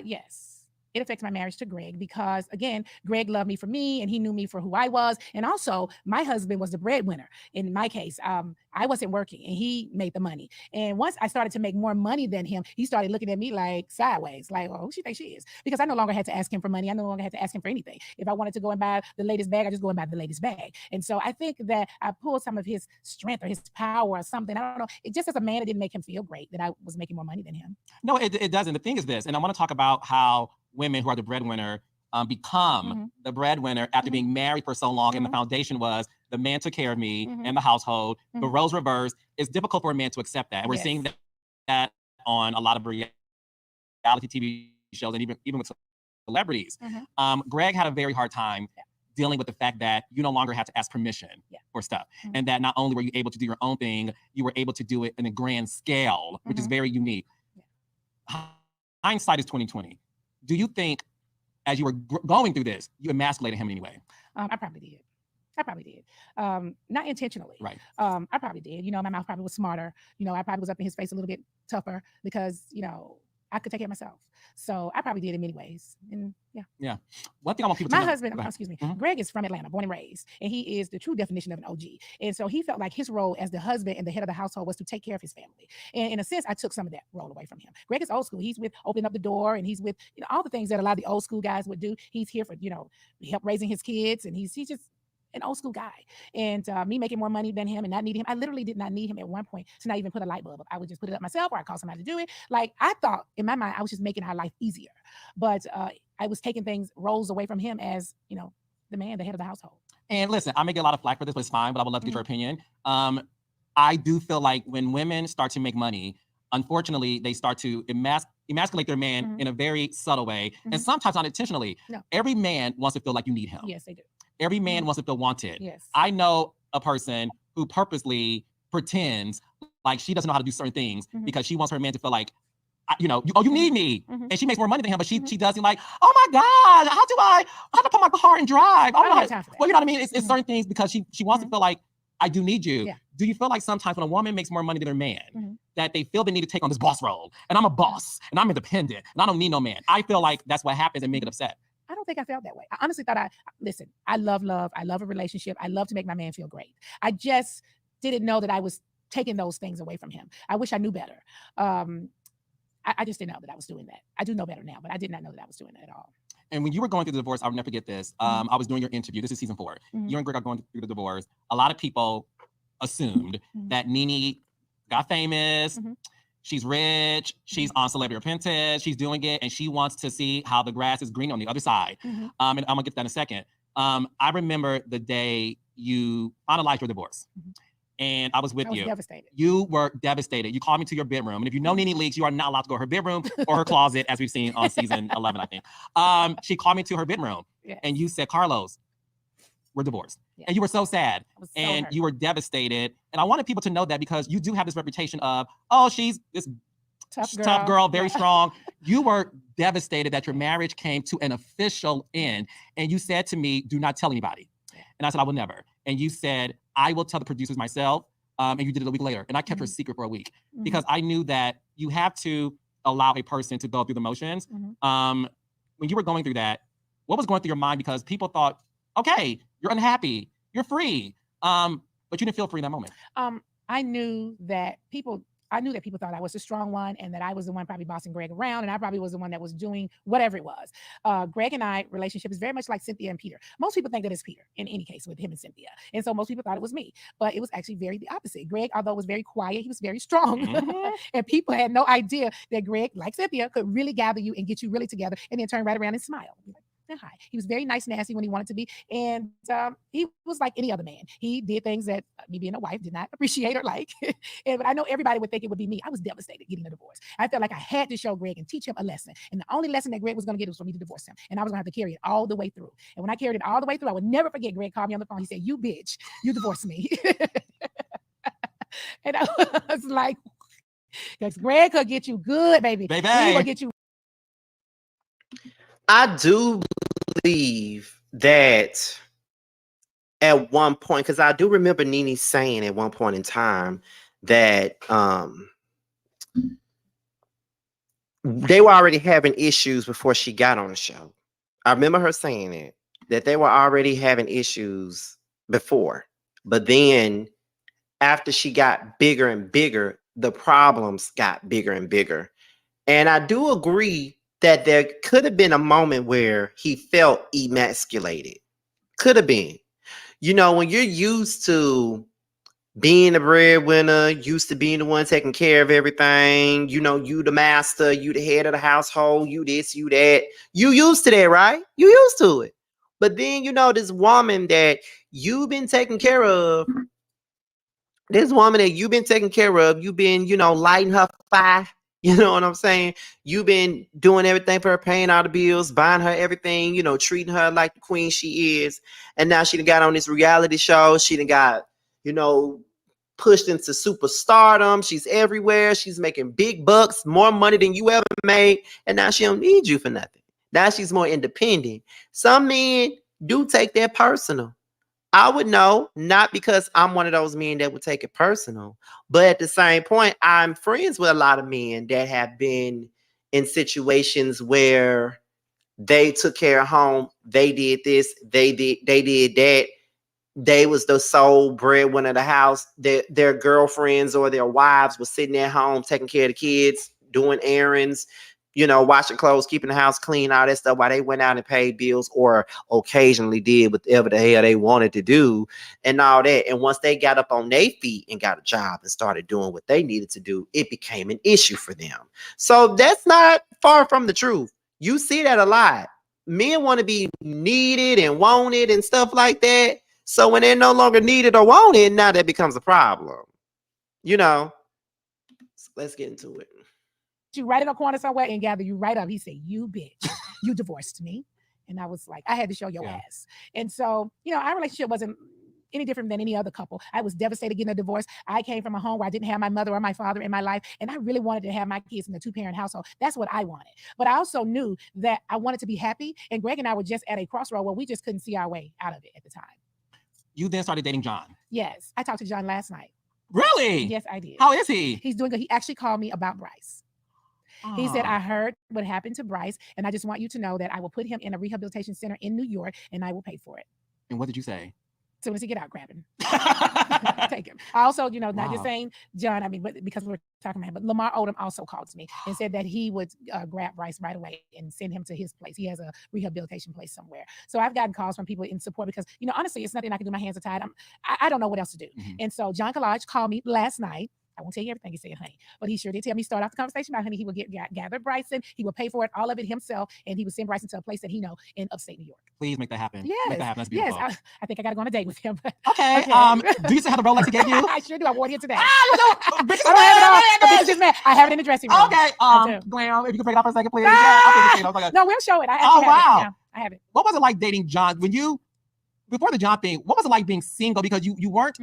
Yes. It affects my marriage to Greg because, again, Greg loved me for me and he knew me for who I was. And also, my husband was the breadwinner. In my case, I wasn't working and he made the money. And once I started to make more money than him, he started looking at me like sideways, like, oh, who she think she is? Because I no longer had to ask him for money. I no longer had to ask him for anything. If I wanted to go and buy the latest bag, I just go and buy the latest bag. And so I think that I pulled some of his strength or his power or something. I don't know. It just as a man, it didn't make him feel great that I was making more money than him. No, it doesn't. The thing is this, and I want to talk about how women who are the breadwinner become the breadwinner after being married for so long. And the foundation was the man took care of me and the household. The roles reversed. It's difficult for a man to accept that. And we're seeing that on a lot of reality TV shows and even with celebrities. Greg had a very hard time dealing with the fact that you no longer have to ask permission for stuff. And that not only were you able to do your own thing, you were able to do it in a grand scale, which is very unique. Hindsight is 2020. Do you think, as you were going through this, you emasculated him in any way? I probably did. Not intentionally. Right. I probably did. You know, my mouth probably was smarter. You know, I probably was up in his face a little bit tougher because, you know, I could take care of myself. So I probably did in many ways. And yeah. One thing I want people to know. My husband, excuse me, Greg is from Atlanta, born and raised, and he is the true definition of an OG. And so he felt like his role as the husband and the head of the household was to take care of his family. And in a sense, I took some of that role away from him. Greg is old school. He's with opening up the door, and he's with, you know, all the things that a lot of the old school guys would do. He's here for, you know, help raising his kids, and he's just an old school guy. And me making more money than him and not needing him. I literally did not need him at one point to not even put a light bulb up. I would just put it up myself, or I call somebody to do it. Like, I thought in my mind, I was just making our life easier. But I was taking roles away from him as, you know, the man, the head of the household. And listen, I may get a lot of flack for this, but it's fine, but I would love to get your opinion. I do feel like when women start to make money, unfortunately, they start to emasculate their man in a very subtle way, and sometimes unintentionally. No. Every man wants to feel like you need him. Yes, they do. Every man wants to feel wanted. Yes. I know a person who purposely pretends like she doesn't know how to do certain things because she wants her man to feel like, you know, you need me. And she makes more money than him, but she does it like, oh my God, how do I put my car and drive? I don't have time for that. Well, you know what I mean? It's certain things because she wants to feel like, I do need you. Yeah. Do you feel like sometimes when a woman makes more money than her man, that they feel the need to take on this boss role? And I'm a boss, and I'm independent, and I don't need no man. I feel like that's what happens, and men get upset. I don't think I felt that way. I honestly thought listen, I love love. I love a relationship. I love to make my man feel great. I just didn't know that I was taking those things away from him. I wish I knew better. I just didn't know that I was doing that. I do know better now, but I did not know that I was doing that at all. And when you were going through the divorce, I'll never forget this. I was doing your interview. This is season 4. You and Greg are going through the divorce. A lot of people assumed that Nene got famous. She's rich. She's on Celebrity Apprentice. She's doing it, and she wants to see how the grass is green on the other side. And I'm gonna get to that in a second. I remember the day you finalized your divorce, and I was with you. Devastated. You were devastated. You called me to your bedroom, and if you know Nene Leakes, you are not allowed to go to her bedroom or her closet, as we've seen on season 11, I think. She called me to her bedroom, and you said, "Carlos, we're divorced." And you were so sad, and you were devastated. And I wanted people to know that because you do have this reputation of, oh, she's this tough girl, very strong. You were devastated that your marriage came to an official end. And you said to me, do not tell anybody. And I said, I will never. And you said, I will tell the producers myself. And you did it a week later. And I kept her secret for a week because I knew that you have to allow a person to go through the motions. When you were going through that, what was going through your mind? Because people thought, okay, you're unhappy, you're free, but you didn't feel free in that moment. I knew that people thought I was the strong one, and that I was the one probably bossing Greg around, and I probably was the one that was doing whatever it was. Greg and I relationship is very much like Cynthia and Peter. Most people think that it's Peter in any case with him and Cynthia, and so most people thought it was me, but it was actually very the opposite. Greg, although was very quiet, he was very strong, and people had no idea that Greg, like Cynthia, could really gather you and get you really together, and then turn right around and smile. Hi. He was very nice, nasty when he wanted to be. And he was like any other man. He did things that me being a wife did not appreciate or like. But I know everybody would think it would be me. I was devastated getting a divorce. I felt like I had to show Greg and teach him a lesson. And the only lesson that Greg was going to get was for me to divorce him. And I was going to have to carry it all the way through. And when I carried it all the way through, I would never forget Greg called me on the phone. He said, you bitch, you divorced me. And I was like, because Greg could get you good, baby. He will get you. I do believe that at one point, because I do remember Nene saying at one point in time that they were already having issues before she got on the show. I remember her saying it, that they were already having issues before. But then after she got bigger and bigger, the problems got bigger and bigger. And I do agree that there could have been a moment where he felt emasculated. Could have been. You know, when you're used to being the breadwinner, used to being the one taking care of everything, you know, you the master, you the head of the household, you this, you that. You used to that, right? You used to it. But then, you know, this woman that you've been taking care of, you've been, you know, lighting her fire. You know what I'm saying? You've been doing everything for her, paying all the bills, buying her everything, you know, treating her like the queen she is. And now she done got on this reality show. She done got, you know, pushed into superstardom. She's everywhere. She's making big bucks, more money than you ever made. And now she don't need you for nothing. Now she's more independent. Some men do take that personal. I would know, not because I'm one of those men that would take it personal, but at the same point, I'm friends with a lot of men that have been in situations where they took care of home, they did this, they did that. They was the sole breadwinner of the house. Their girlfriends or their wives were sitting at home taking care of the kids, doing errands, you know, washing clothes, keeping the house clean, all that stuff while they went out and paid bills or occasionally did whatever the hell they wanted to do and all that. And once they got up on their feet and got a job and started doing what they needed to do, it became an issue for them. So that's not far from the truth. You see that a lot. Men want to be needed and wanted and stuff like that. So when they're no longer needed or wanted, now that becomes a problem. You know, so let's get into it. You right in a corner somewhere and gather you right up. He said, "You bitch, you divorced me." And I was like, I had to show your ass. And so, you know, our relationship wasn't any different than any other couple. I was devastated getting a divorce. I came from a home where I didn't have my mother or my father in my life, and I really wanted to have my kids in a two-parent household. That's what I wanted. But I also knew that I wanted to be happy, and Greg and I were just at a crossroad where we just couldn't see our way out of it at the time. You then started dating John. Yes. I talked to John last night. Really? Yes, I did. How is he? He's doing good. He actually called me about Bryce. He said, I heard what happened to Bryce, and I just want you to know that I will put him in a rehabilitation center in New York, and I will pay for it. And what did you say? As soon as he get out, grab him. Take him. I also, you know, not just saying John, I mean, but because we're talking about him, but Lamar Odom also called to me and said that he would grab Bryce right away and send him to his place. He has a rehabilitation place somewhere. So I've gotten calls from people in support because, you know, honestly, it's nothing I can do. My hands are tied. I don't know what else to do. And so John Collage called me last night. I won't tell you everything he said, honey, but he sure did tell me, start off the conversation about, honey, he would gather Bryson, he would pay for it, all of it himself, and he would send Bryson to a place that he know in upstate New York. Please make that happen. Yes. Make that happen. That's beautiful. Yes. I think I got to go on a date with him. Okay. Do you still have the Rolex he gave you? I sure do. I wore it here today. Bitch, I have it in the dressing room. Okay. Glam, if you can break it off for a second, please. No, we'll show it. Oh, wow. I have it. What was it like dating John before the John thing? What was it like being single? Because you weren't.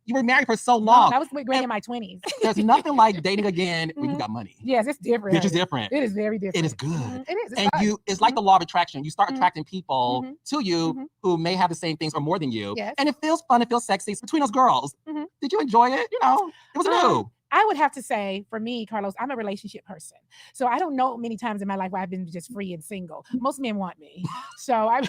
You were married for so long. No, I was with Greg in my 20s. There's nothing like dating again when you got money. Yes, it's different. It's just different. It is very different. It is good. It is. And it's like the law of attraction. You start attracting people to you who may have the same things or more than you. Yes. And it feels fun. It feels sexy. It's between us girls. Did you enjoy it? You know, it was new. I would have to say, for me, Carlos, I'm a relationship person. So I don't know many times in my life where I've been just free and single. Most men want me. So I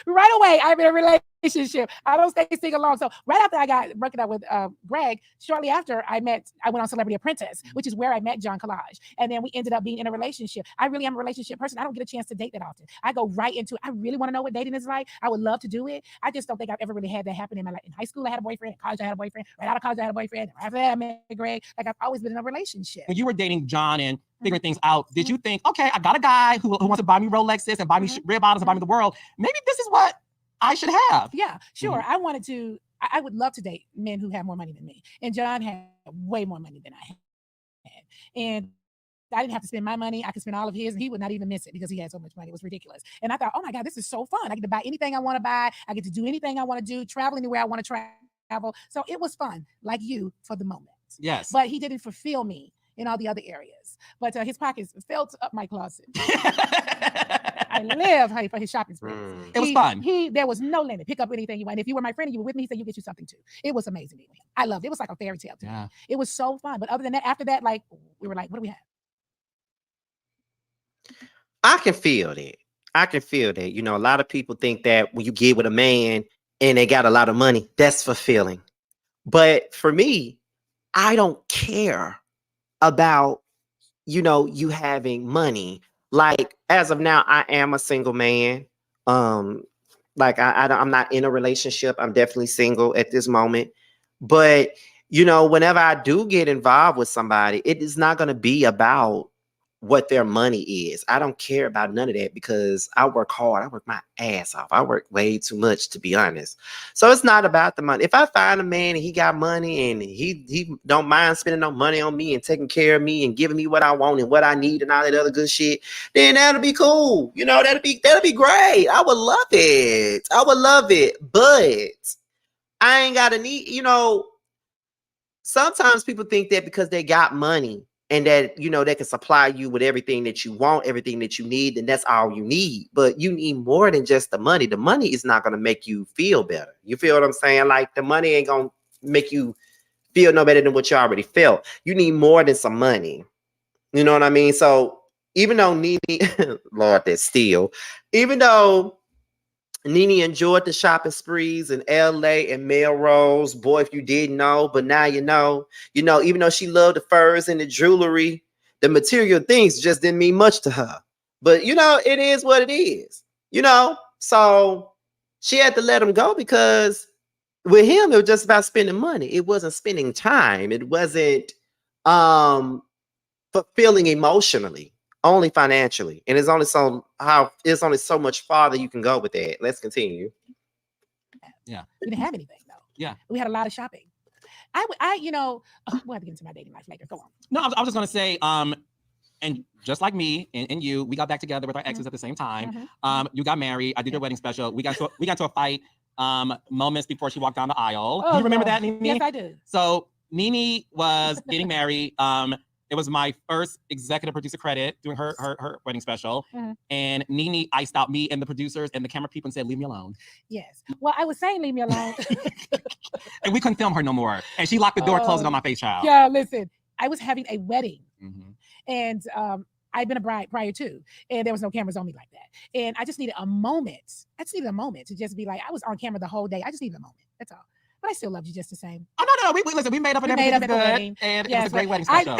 right away, I'm in a relationship. I don't stay single long. So right after I got broken up with Greg, shortly after I went on Celebrity Apprentice, which is where I met John Collage. And then we ended up being in a relationship. I really am a relationship person. I don't get a chance to date that often. I go right into it. I really want to know what dating is like. I would love to do it. I just don't think I've ever really had that happen in my life. In high school, I had a boyfriend. In college, I had a boyfriend. Right out of college, I had a boyfriend. After that, I met Greg. Like I've always been in a relationship. When you were dating John and figuring things out, did you think, okay, I got a guy who wants to buy me Rolexes and buy me red bottoms and buy me the world. Maybe this is what I should have. Yeah, sure. I would love to date men who have more money than me. And John had way more money than I had. And I didn't have to spend my money. I could spend all of his, and he would not even miss it because he had so much money. It was ridiculous. And I thought, oh my God, this is so fun. I get to buy anything I want to buy. I get to do anything I want to do, travel anywhere I want to travel. So it was fun, like you, for the moment. Yes. But he didn't fulfill me in all the other areas. But his pockets filled up my closet. I live, honey, for his shopping spree. It was fun. There was no limit. Pick up anything you want. If you were my friend and you were with me, he said, you get you something too. It was amazing. I loved it. It was like a fairy tale to me. It was so fun. But other than that, after that, like, we were like, what do we have? I can feel that. You know, a lot of people think that when you get with a man and they got a lot of money, that's fulfilling. But for me, I don't care about, you know, you having money. Like, as of now, I am a single man. Like I'm not in a relationship. I'm definitely single at this moment. But, you know, whenever I do get involved with somebody, it is not going to be about what their money is. I don't care about none of that because I work hard. I work my ass off. I work way too much, to be honest. So it's not about the money. If I find a man and he got money and he don't mind spending no money on me and taking care of me and giving me what I want and what I need and all that other good shit, then that'll be cool. You know, that'll be great. I would love it. I would love it. But I ain't gotta need, sometimes people think that because they got money and that, they can supply you with everything that you want, everything that you need, then that's all you need. But you need more than just the money. The money is not going to make you feel better. You feel what I'm saying? Like, the money ain't going to make you feel no better than what you already felt. You need more than some money. You know what I mean? So even though Nene, Lord, that's still, even though Nene enjoyed the shopping sprees in LA and Melrose. Boy, if you didn't know, but now you know. Even though she loved the furs and the jewelry, the material things just didn't mean much to her. But it is what it is. So she had to let him go because with him, it was just about spending money. It wasn't spending time. It wasn't fulfilling emotionally. Only financially, and it's only so much farther you can go with that. Let's continue. Yeah, we didn't have anything though. Yeah, we had a lot of shopping. We'll have to get into my dating life later. Go on. No, I was just gonna say, and just like me and you, we got back together with our exes at the same time. You got married. I did your wedding special. We got to a fight moments before she walked down the aisle. Do you remember that, Nene? Yes, I do. So Nene was getting married. It was my first executive producer credit doing her wedding special. And Nene iced out me and the producers and the camera people and said, "Leave me alone." Yes. Well, I was saying, "Leave me alone." And we couldn't film her no more. And she locked the door, closing on my face, child. Yeah, listen, I was having a wedding. And I'd been a bride prior to, and there was no cameras on me like that. And I just needed a moment. I just needed a moment to just be like, I was on camera the whole day. I just needed a moment. That's all. But I still loved you just the same. Oh, no. Listen, we made up and everything was good. And it was a great wedding special.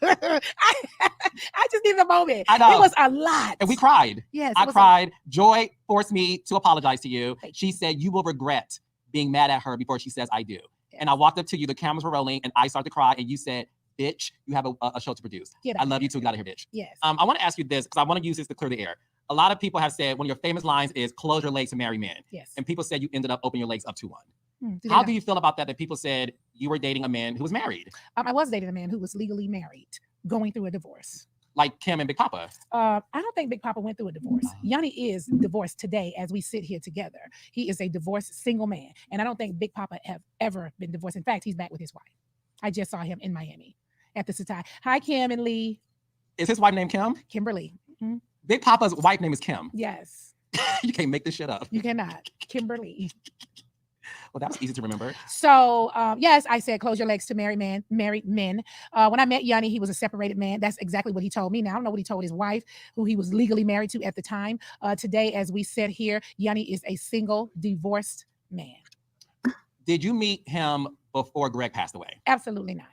I just needed a moment. I know. It was a lot. And we cried. Yes. I cried. Joy forced me to apologize to you. She said, "You will regret being mad at her before she says I do." Yes. And I walked up to you, the cameras were rolling, and I started to cry, and you said, "Bitch, you have a show to produce. I love you too. Get out of here, bitch." Yes. I want to ask you this, because I want to use this to clear the air. A lot of people have said one of your famous lines is, "Close your legs to marry men." Yes. And people said you ended up opening your legs up to one. How do you feel about that people said you were dating a man who was married? I was dating a man who was legally married, going through a divorce. Like Kim and Big Papa? I don't think Big Papa went through a divorce. Yanni is divorced today as we sit here together. He is a divorced single man. And I don't think Big Papa have ever been divorced. In fact, he's back with his wife. I just saw him in Miami at the Satai. Hi, Kim and Lee. Is his wife named Kim? Kimberly. Big Papa's wife name is Kim. Yes. You can't make this shit up. You cannot. Kimberly. Well, that was easy to remember. So, yes, I said, close your legs to married men. When I met Yanni, he was a separated man. That's exactly what he told me. Now, I don't know what he told his wife, who he was legally married to at the time. Today, as we sit here, Yanni is a single, divorced man. Did you meet him before Greg passed away? Absolutely not.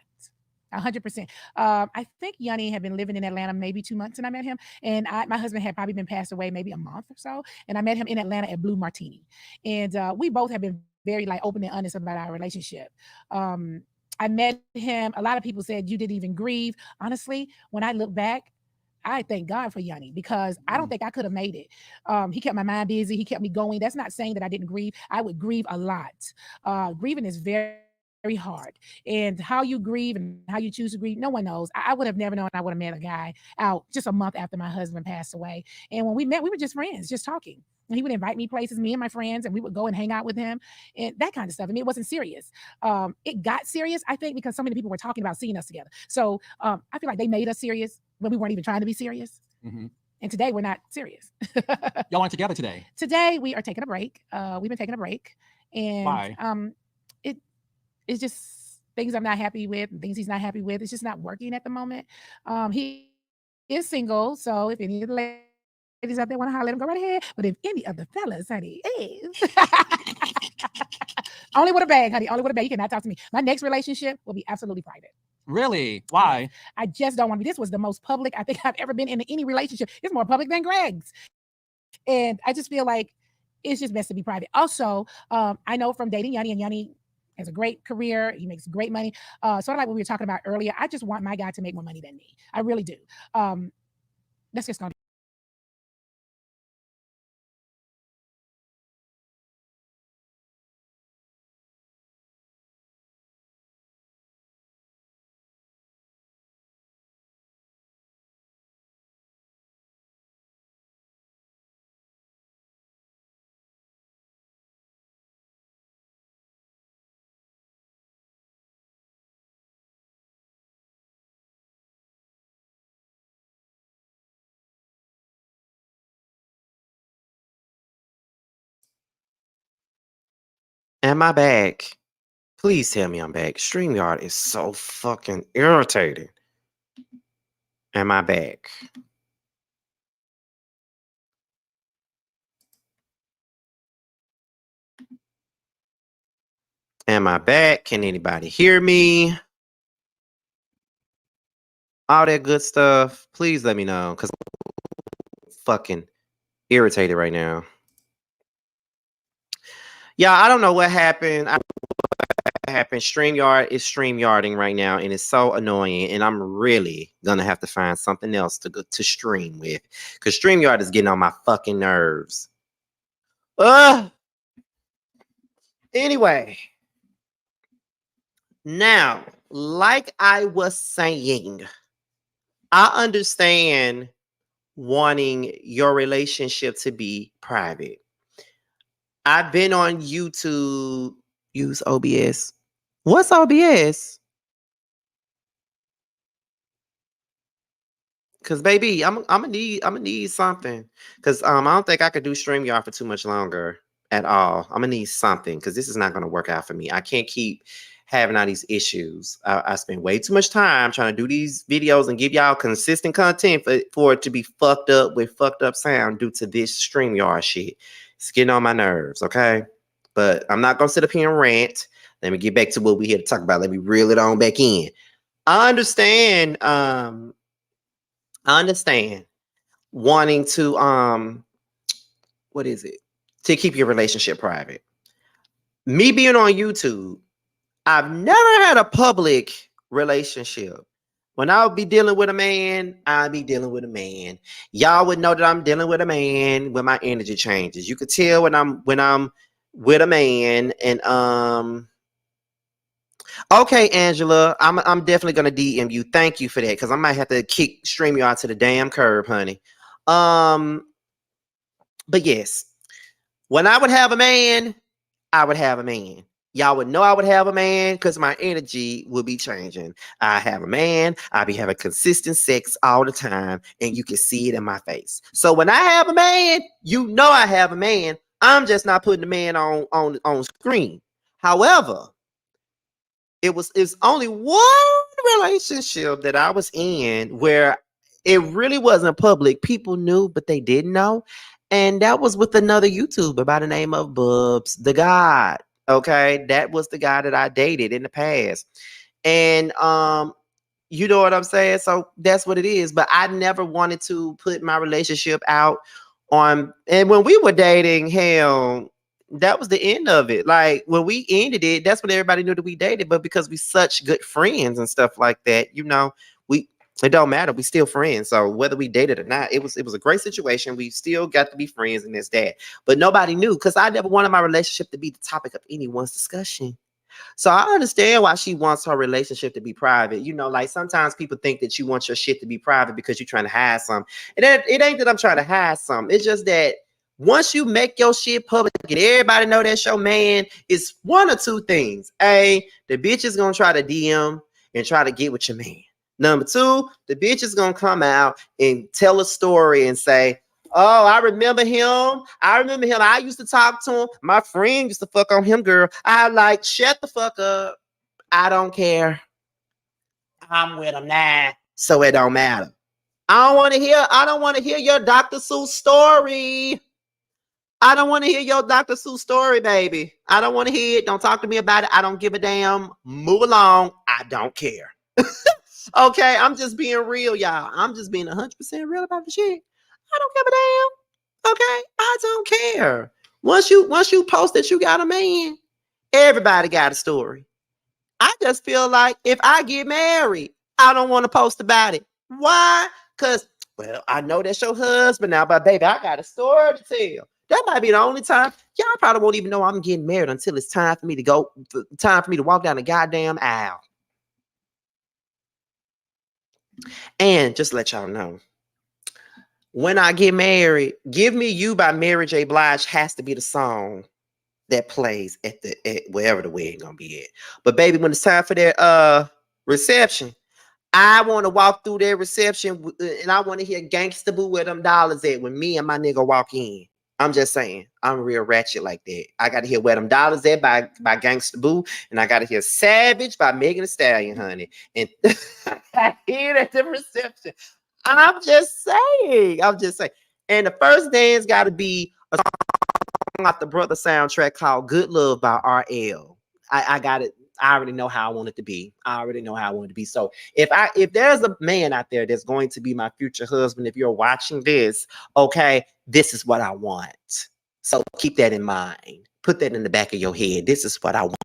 100%. I think Yanni had been living in Atlanta maybe 2 months when I met him. And my husband had probably been passed away maybe a month or so. And I met him in Atlanta at Blue Martini. And we both have been very open and honest about our relationship. I met him. A lot of people said you didn't even grieve. Honestly, when I look back, I thank God for Yanni, because I don't think I could have made it. He kept my mind busy. He kept me going. That's not saying that I didn't grieve. I would grieve a lot. Grieving is very hard. And how you grieve and how you choose to grieve, no one knows. I would have never known I would have met a guy out just a month after my husband passed away. And when we met, we were just friends, just talking. And he would invite me places, me and my friends, and we would go and hang out with him and that kind of stuff. I mean, it wasn't serious. It got serious, I think, because so many people were talking about seeing us together. So I feel like they made us serious when we weren't even trying to be serious. And today we're not serious. Y'all aren't together today? Today we are taking a break. We've been taking a break. And why? It's just things I'm not happy with and things he's not happy with. It's just not working at the moment. He is single. So if any of the ladies out there want to holler at him, go right ahead. But if any of the fellas, honey, is only with a bag, honey, only with a bag. You cannot talk to me. My next relationship will be absolutely private. Really? Why? I just don't want to be. This was the most public I think I've ever been in any relationship. It's more public than Greg's. And I just feel like it's just best to be private. Also, I know from dating Yanni, and Yanni has a great career. He makes great money. Sort of like what we were talking about earlier. I just want my guy to make more money than me. I really do. That's just gonna be. Am I back? Please tell me I'm back. StreamYard is so fucking irritating. Am I back? Am I back? Can anybody hear me? All that good stuff. Please let me know because I'm fucking irritated right now. Yeah, I don't know what happened. StreamYard is StreamYarding right now, and it's so annoying. And I'm really gonna have to find something else to go to stream with because StreamYard is getting on my fucking nerves. Anyway, now, like I was saying, I understand wanting your relationship to be private. I've been on YouTube. Use OBS. What's OBS? Cause baby, I'm gonna need something. Cause I don't think I could do StreamYard for too much longer at all. I'm gonna need something because this is not gonna work out for me. I can't keep having all these issues. I spend way too much time trying to do these videos and give y'all consistent content for it to be fucked up with fucked up sound due to this StreamYard shit. It's getting on my nerves, okay? But I'm not gonna sit up here and rant. Let me get back to what we here to talk about. Let me reel it on back in. I understand. I understand wanting to what is it? To keep your relationship private. Me being on YouTube, I've never had a public relationship. When I would be dealing with a man, I'd be dealing with a man. Y'all would know that I'm dealing with a man when my energy changes. You could tell when I'm with a man and okay, Angela, I'm definitely gonna DM you. Thank you for that, because I might have to kick StreamYard to the damn curb, honey. But yes, when I would have a man, I would have a man. Y'all would know I would have a man because my energy would be changing. I have a man, I be having consistent sex all the time, and you can see it in my face. So when I have a man, you know I have a man. I'm just not putting the man on screen. However, it's only one relationship that I was in where it really wasn't public. People knew, but they didn't know. And that was with another YouTuber by the name of Bubs the God. Okay. That was the guy that I dated in the past. And you know what I'm saying? So that's what it is. But I never wanted to put my relationship out on, and when we were dating, hell, that was the end of it. Like when we ended it, that's when everybody knew that we dated. But because we such good friends and stuff like that, we it don't matter. We still friends. So whether we dated or not, it was a great situation. We still got to be friends and this that. But nobody knew because I never wanted my relationship to be the topic of anyone's discussion. So I understand why she wants her relationship to be private. Like sometimes people think that you want your shit to be private because you're trying to hide something. It ain't that I'm trying to hide something. It's just that once you make your shit public and everybody know that's your man, it's one or two things. A, the bitch is gonna try to DM and try to get with your man. Number two, the bitch is gonna come out and tell a story and say, oh, I remember him. I used to talk to him. My friend used to fuck on him, girl. I like, shut the fuck up. I don't care. I'm with him now. So it don't matter. I don't want to hear your Dr. Seuss story. I don't want to hear your Dr. Seuss story, baby. I don't want to hear it. Don't talk to me about it. I don't give a damn. Move along. I don't care. Okay, I'm just being real, y'all. I'm just being 100% real about the shit. I don't give a damn. Okay, I don't care. Once you post that you got a man, everybody got a story. I just feel like if I get married, I don't want to post about it. Why? Because Well, I know that's your husband now, but baby, I got a story to tell. That might be the only time. Y'all probably won't even know I'm getting married until it's time for me to go, time for me to walk down the goddamn aisle. And just let y'all know, when I get married, Give Me You by Mary J. Blige has to be the song that plays at wherever the wedding gonna be at. But baby, when it's time for that reception, I want to walk through their reception and I want to hear Gangsta Boo where them dollars at when me and my nigga walk in. I'm just saying, I'm real ratchet like that. I got to hear Where Them Dollars At by Gangsta Boo, and I got to hear Savage by Megan Thee Stallion, honey. And I hear at the reception. I'm just saying. And the first dance got to be a song off the Brother soundtrack called Good Love by RL. I got it. I already know how I want it to be. So if there's a man out there that's going to be my future husband, if you're watching this, okay, this is what I want. So keep that in mind. Put that in the back of your head. This is what I want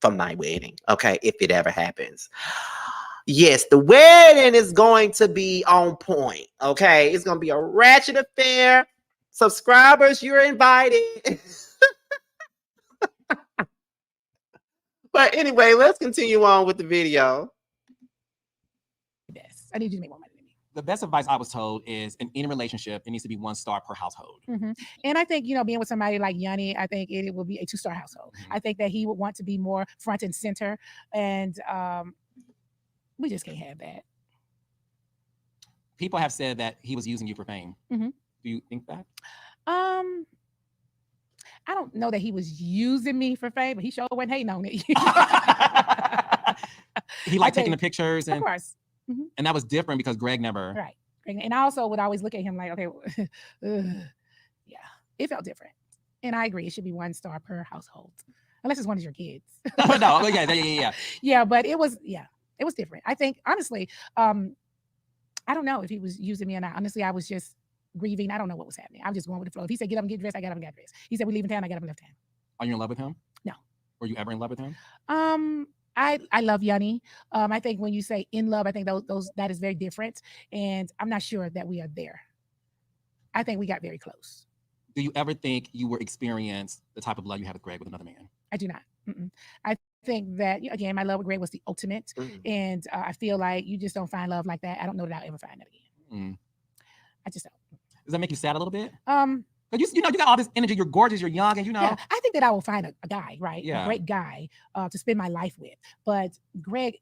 for my wedding. Okay, if it ever happens. Yes, the wedding is going to be on point. Okay, it's going to be a ratchet affair. Subscribers, you're invited. But anyway, let's continue on with the video. Yes, I need you to make more money than me. The best advice I was told is in any relationship, it needs to be 1 star per household. And I think, being with somebody like Yanni, I think it will be a 2-star household. I think that he would want to be more front and center. And we just can't have that. People have said that he was using you for fame. Do you think that? I don't know that he was using me for fame, but he sure wasn't hating on it. He liked taking the pictures. Of course. And that was different because Greg never. Right. And I also would always look at him like, okay, yeah, it felt different. And I agree, it should be 1 star per household, unless it's one of your kids. No, yeah. Yeah, but it was different. I think, honestly, I don't know if he was using me or not. Honestly, I was just grieving. I don't know what was happening. I'm just going with the flow. If he said, get up and get dressed, I got up and got dressed. He said, we leaving town, I got up and left town. Are you in love with him? No. Were you ever in love with him? I love Yanni. I think when you say in love, I think that is very different. And I'm not sure that we are there. I think we got very close. Do you ever think you will experience the type of love you have with Greg with another man? I do not. I think that, again, my love with Greg was the ultimate. And I feel like you just don't find love like that. I don't know that I'll ever find that again. I just don't. Does that make you sad a little bit? Because you got all this energy. You're gorgeous. You're young, and Yeah, I think that I will find a guy, right? Yeah. A great guy to spend my life with. But Greg,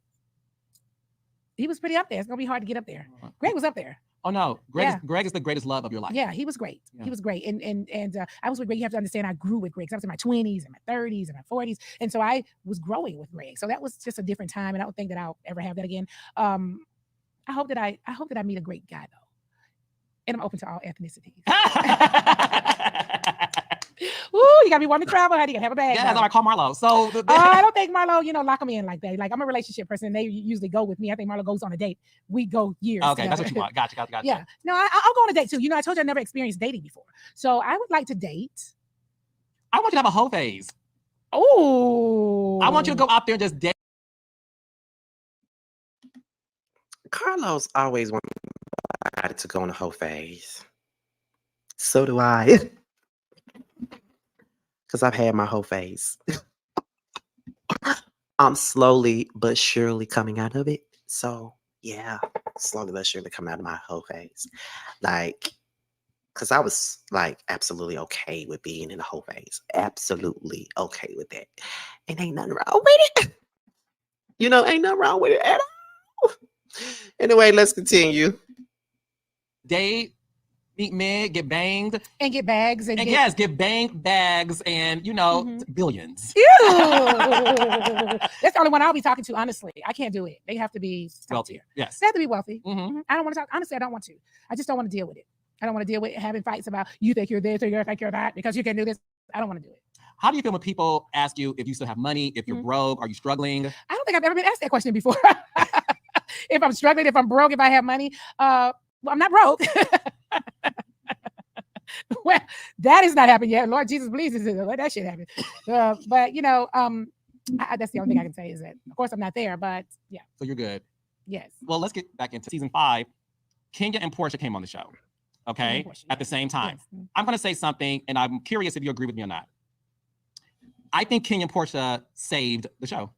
he was pretty up there. It's gonna be hard to get up there. Greg was up there. Oh no, Greg is the greatest love of your life. Yeah, he was great. Yeah. He was great. And I was with Greg. You have to understand, I grew with Greg. I was in my 20s and my 30s and my 40s, and so I was growing with Greg. So that was just a different time, and I don't think that I'll ever have that again. I hope that I meet a great guy though. And I'm open to all ethnicities. Ooh, you gotta be wanting to travel. How do you have a bag? Yeah, that's what I call Marlo. So I don't think Marlo, lock them in like that. Like, I'm a relationship person, and they usually go with me. I think Marlo goes on a date. We go years. Okay, together. that's what you want. Gotcha. Yeah. No, I'll go on a date too. I told you I never experienced dating before, so I would like to date. I want you to have a whole phase. Oh. I want you to go out there and just date. Carlos always wanted to go on a whole phase. So do I. Because I've had my whole phase. I'm slowly but surely coming out of it. So yeah, slowly but surely coming out of my whole phase. Like, because I was like absolutely okay with being in a whole phase. Absolutely okay with that. And ain't nothing wrong with it. Ain't nothing wrong with it at all. Anyway, let's continue. Date, meet men, get banged. And get bags. And yes, get banged, bags, and, billions. Ew. That's the only one I'll be talking to, honestly. I can't do it. They have to be wealthy. Yes. They have to be wealthy. Mm-hmm. I don't want to talk. Honestly, I don't want to. I just don't want to deal with it. I don't want to deal with having fights about you think you're this or you think you're that because you can do this. I don't want to do it. How do you feel when people ask you if you still have money, if you're broke, are you struggling? I don't think I've ever been asked that question before. If I'm struggling, if I'm broke, if I have money, well, I'm not broke. Well, that has not happened yet. Lord Jesus, please, let that shit happen. But that's the only thing I can say is that, of course, I'm not there. But yeah. So you're good. Yes. Well, let's get back into season 5. Kenya and Portia came on the show, okay, Portia, at the same time. Yes. I'm going to say something, and I'm curious if you agree with me or not. I think Kenya and Portia saved the show.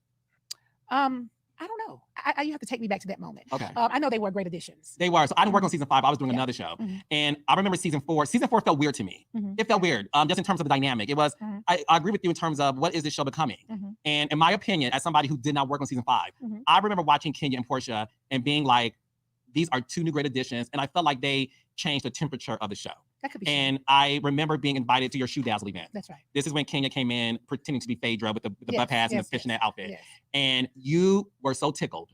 I don't know. You have to take me back to that moment. Okay. I know they were great additions. They were. So I didn't work on season 5. I was doing another show. And I remember season 4. Season 4 felt weird to me. It felt weird, just in terms of the dynamic. It was, I agree with you in terms of what is this show becoming? And in my opinion, as somebody who did not work on season 5, I remember watching Kenya and Portia and being like, these are 2 new great additions. And I felt like they changed the temperature of the show. That could be and I remember being invited to your Shoe Dazzle event. That's right. This is when Kenya came in pretending to be Phaedra with the butt pass and the fishnet outfit. Yes. And you were so tickled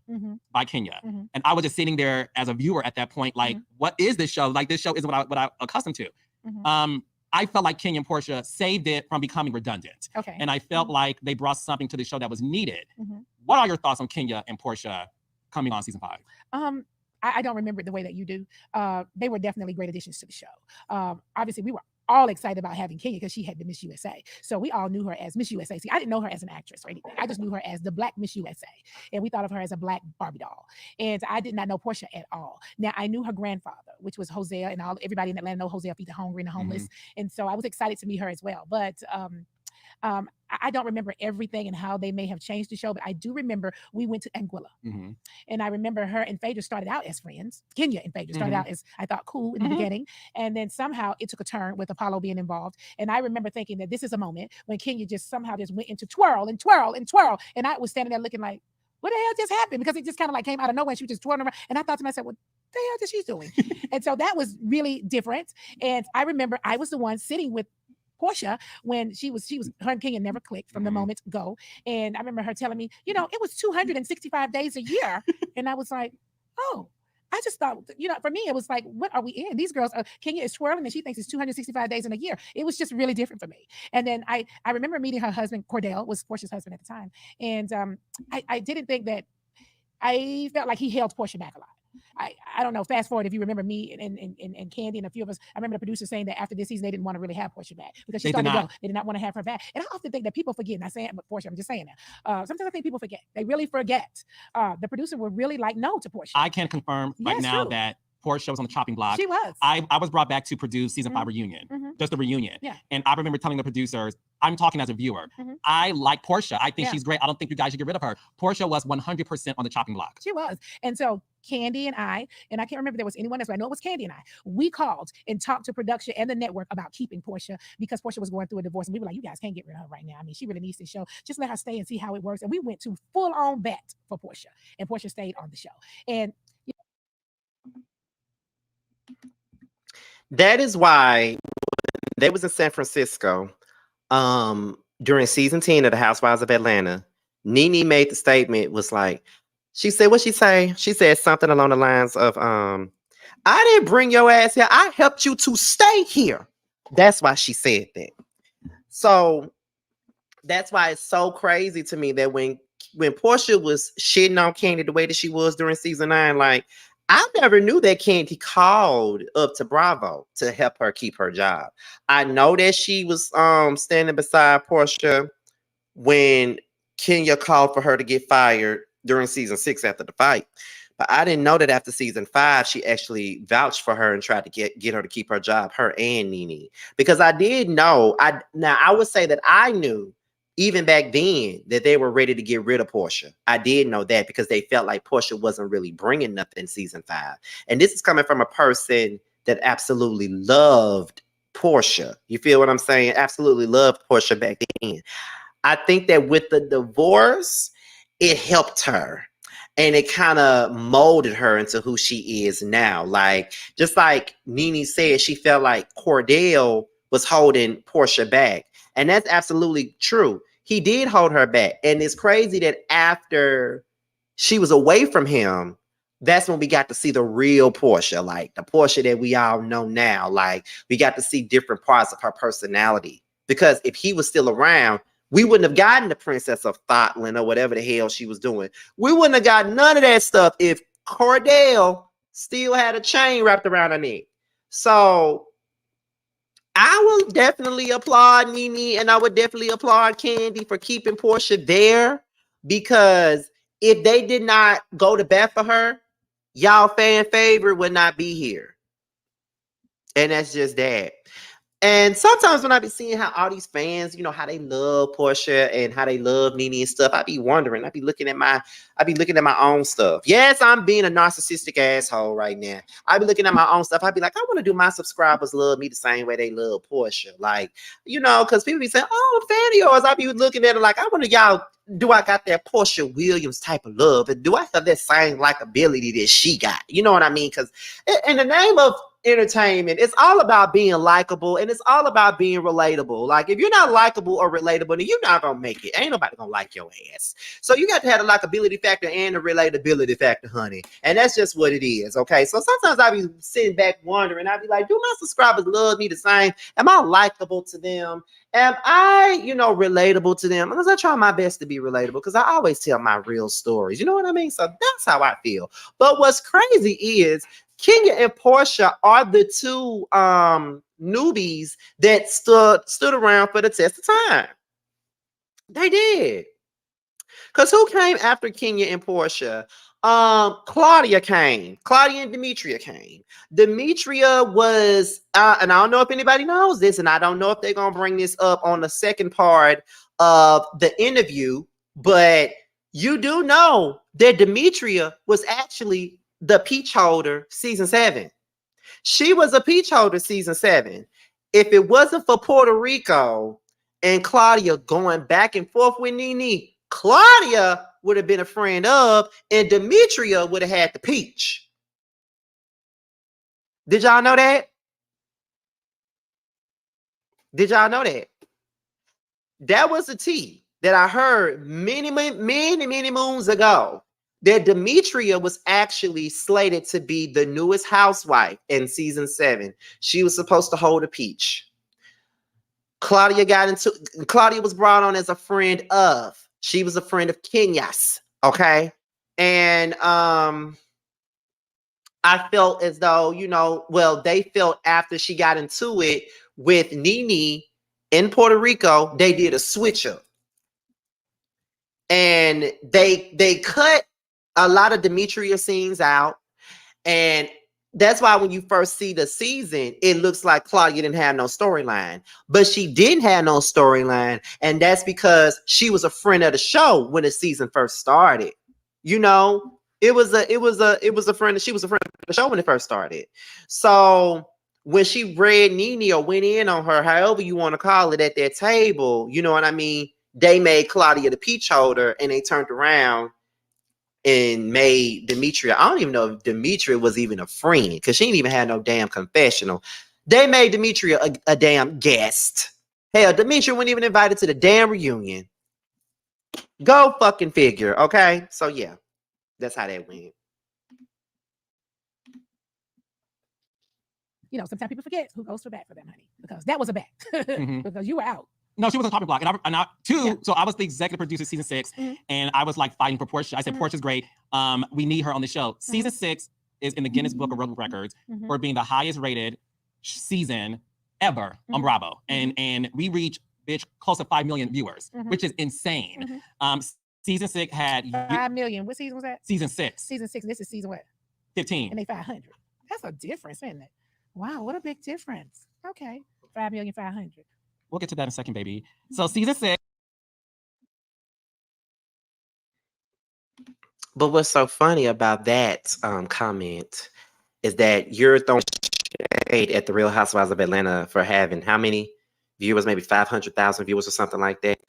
by Kenya. And I was just sitting there as a viewer at that point, like, what is this show? Like, this show isn't what I'm accustomed to. I felt like Kenya and Portia saved it from becoming redundant. Okay. And I felt like they brought something to the show that was needed. What are your thoughts on Kenya and Portia coming on season 5? I don't remember it the way that you do. They were definitely great additions to the show. Obviously, we were all excited about having Kenya because she had the Miss USA. So we all knew her as Miss USA. See, I didn't know her as an actress or anything. I just knew her as the Black Miss USA. And we thought of her as a Black Barbie doll. And I did not know Portia at all. Now, I knew her grandfather, which was Hosea, and everybody in Atlanta knows Hosea feed the hungry and the homeless. And so I was excited to meet her as well. But I don't remember everything and how they may have changed the show, but I do remember we went to Anguilla. And I remember her and Phaedra started out as friends. Kenya and Phaedra started out as, I thought, cool in the beginning. And then somehow it took a turn with Apollo being involved. And I remember thinking that this is a moment when Kenya just somehow just went into twirl and twirl and twirl. And I was standing there looking like, what the hell just happened? Because it just kind of like came out of nowhere. She was just twirling around. And I thought to myself, what the hell is she doing? And so that was really different. And I remember I was the one sitting with Portia when she was her and Kenya never clicked from the moment go. And I remember her telling me, it was 265 days a year. And I was like, oh, I just thought, for me, it was like, what are we in? These girls, Kenya is twirling and she thinks it's 265 days in a year. It was just really different for me. And then I remember meeting her husband, Cordell was Portia's husband at the time. And I didn't think that, I felt like he held Portia back a lot. I don't know. Fast forward, if you remember me and Candy and a few of us, I remember the producer saying that after this season, they didn't want to really have Portia back because she started to go. They did not want to have her back. And I often think that people forget, not saying but Portia, I'm just saying that. Sometimes I think people forget. They really forget. The producer would really like no to Portia. I can confirm right now that Portia was on the chopping block. She was. I was brought back to produce season 5 reunion, just the reunion. Yeah. And I remember telling the producers, I'm talking as a viewer, I like Portia. I think she's great. I don't think you guys should get rid of her. Portia was 100% on the chopping block. She was. And so Candy and I can't remember if there was anyone else, but I know it was Candy and I, we called and talked to production and the network about keeping Portia because Portia was going through a divorce. And we were like, you guys can't get rid of her right now. I mean, she really needs this show. Just let her stay and see how it works. And we went to full on bet for Portia, and Portia stayed on the show. And that is why they was in San Francisco during season 10 of the Housewives of Atlanta. Nene made the statement, was like, she said, what she say? She said something along the lines of, I didn't bring your ass here. I helped you to stay here. That's why she said that. So that's why it's so crazy to me that when Portia was shitting on Candy the way that she was during season 9, like, I never knew that Candy called up to Bravo to help her keep her job. I know that she was standing beside Portia when Kenya called for her to get fired during season 6 after the fight. But I didn't know that after season 5, she actually vouched for her and tried to get her to keep her job, her and Nene. Because I did know, I would say that I knew even back then that they were ready to get rid of Portia. I did know that because they felt like Portia wasn't really bringing nothing in season 5. And this is coming from a person that absolutely loved Portia. You feel what I'm saying? Absolutely loved Portia back then. I think that with the divorce, it helped her. And it kind of molded her into who she is now. Like, just like Nene said, she felt like Cordell was holding Portia back. And that's absolutely true. He did hold her back. And it's crazy that after she was away from him, that's when we got to see the real Portia, like the Portia that we all know now. Like, we got to see different parts of her personality. Because if he was still around, we wouldn't have gotten the Princess of Thotland or whatever the hell she was doing. We wouldn't have gotten none of that stuff if Cordell still had a chain wrapped around her neck. So I will definitely applaud Nene, and I would definitely applaud Candy for keeping Portia there, because if they did not go to bat for her, y'all fan favorite would not be here. And that's just that. And sometimes when I be seeing how all these fans, how they love Portia and how they love Nene and stuff, I be wondering. I be looking at my own stuff. Yes, I'm being a narcissistic asshole right now. I be looking at my own stuff. I be like, I want to do my subscribers love me the same way they love Portia. Like, because people be saying, oh, I'm a fan of yours. I be looking at it like, I want to y'all. Do I got that Portia Williams type of love? And do I have that same likability that she got? You know what I mean? Because in the name of entertainment, it's all about being likable and it's all about being relatable. Like, if you're not likable or relatable, then you're not gonna make it. Ain't nobody gonna like your ass. So you got to have the likability factor and the relatability factor, honey. And that's just what it is. Okay. So sometimes I be sitting back wondering, I be like, do my subscribers love me the same? Am I likable to them? Am I, relatable to them? Because I try my best to be relatable because I always tell my real stories. You know what I mean? So that's how I feel. But what's crazy is Kenya and Portia are the two newbies that stood around for the test of time. They did. Because who came after Kenya and Portia? Claudia came. Claudia and Demetria came. Demetria was, and I don't know if anybody knows this, and I don't know if they're gonna bring this up on the second part of the interview, but you do know that Demetria was actually the peach holder season 7. She was a peach holder season 7. If it wasn't for Puerto Rico and Claudia going back and forth with Nene, Claudia would have been a friend of, and Demetria would have had the peach. Did y'all know that? Did y'all know that? That was a tea that I heard many moons ago. That Demetria was actually slated to be the newest housewife in season 7. She was supposed to hold a peach. Claudia was brought on as a friend of. She was a friend of Kenya's. Okay. And I felt as though, they felt after she got into it with Nene in Puerto Rico, they did a switch up. And they cut a lot of Demetria scenes out. And that's why when you first see the season, it looks like Claudia didn't have no storyline. But she didn't have no storyline. And that's because she was a friend of the show when the season first started. It was a friend. She was a friend of the show when it first started. So when she read Nene or went in on her, however you want to call it, at that table, you know what I mean? They made Claudia the peach holder and they turned around and made Demetria. I don't even know if Demetria was even a friend because she didn't even have no damn confessional. They made Demetria a damn guest. Hell, Demetria wasn't even invited to the damn reunion. Go fucking figure, okay? So yeah, that's how that went. Sometimes people forget who goes to bat for them, honey, because that was a bat. Because you were out. No, she was on chopping block. And I too, Yeah. so I was the executive producer season 6, and I was like fighting for Portia. I said, Portia's great. We need her on the show. Season 6 is in the Guinness Book of World Records for being the highest rated season ever on Bravo. And we reached, bitch, close to 5 million viewers, which is insane. Season 6 had 5 million. What season was that? Season 6. Season 6. This is season what? 15. And they 500. That's a difference, isn't it? Wow, what a big difference. Okay. 5,500,000. We'll get to that in a second, baby. So season 6. But what's so funny about that comment is that you're throwing shade at the Real Housewives of Atlanta for having how many viewers? Maybe 500,000 viewers or something like that.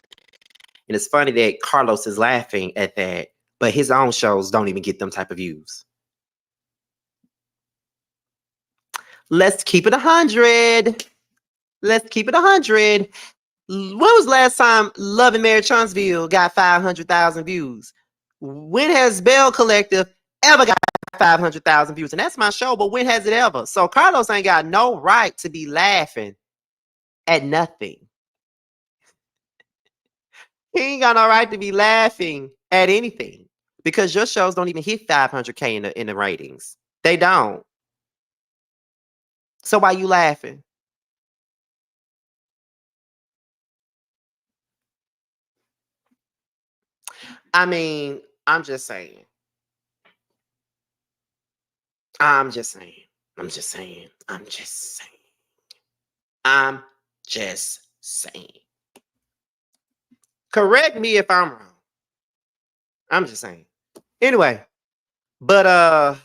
And it's funny that Carlos is laughing at that, but his own shows don't even get them type of views. Let's keep it 100. Let's keep it 100. When was last time Love and Marriage Huntsville got 500,000 views? When has Bell Collective ever got 500,000 views? And that's my show, but when has it ever? So Carlos ain't got no right to be laughing at nothing. He ain't got no right to be laughing at anything because your shows don't even hit 500K in the ratings. They don't. So why you laughing? I mean, I'm just saying. I'm just saying. I'm just saying. I'm just saying. I'm just saying. Correct me if I'm wrong. I'm just saying. Anyway, but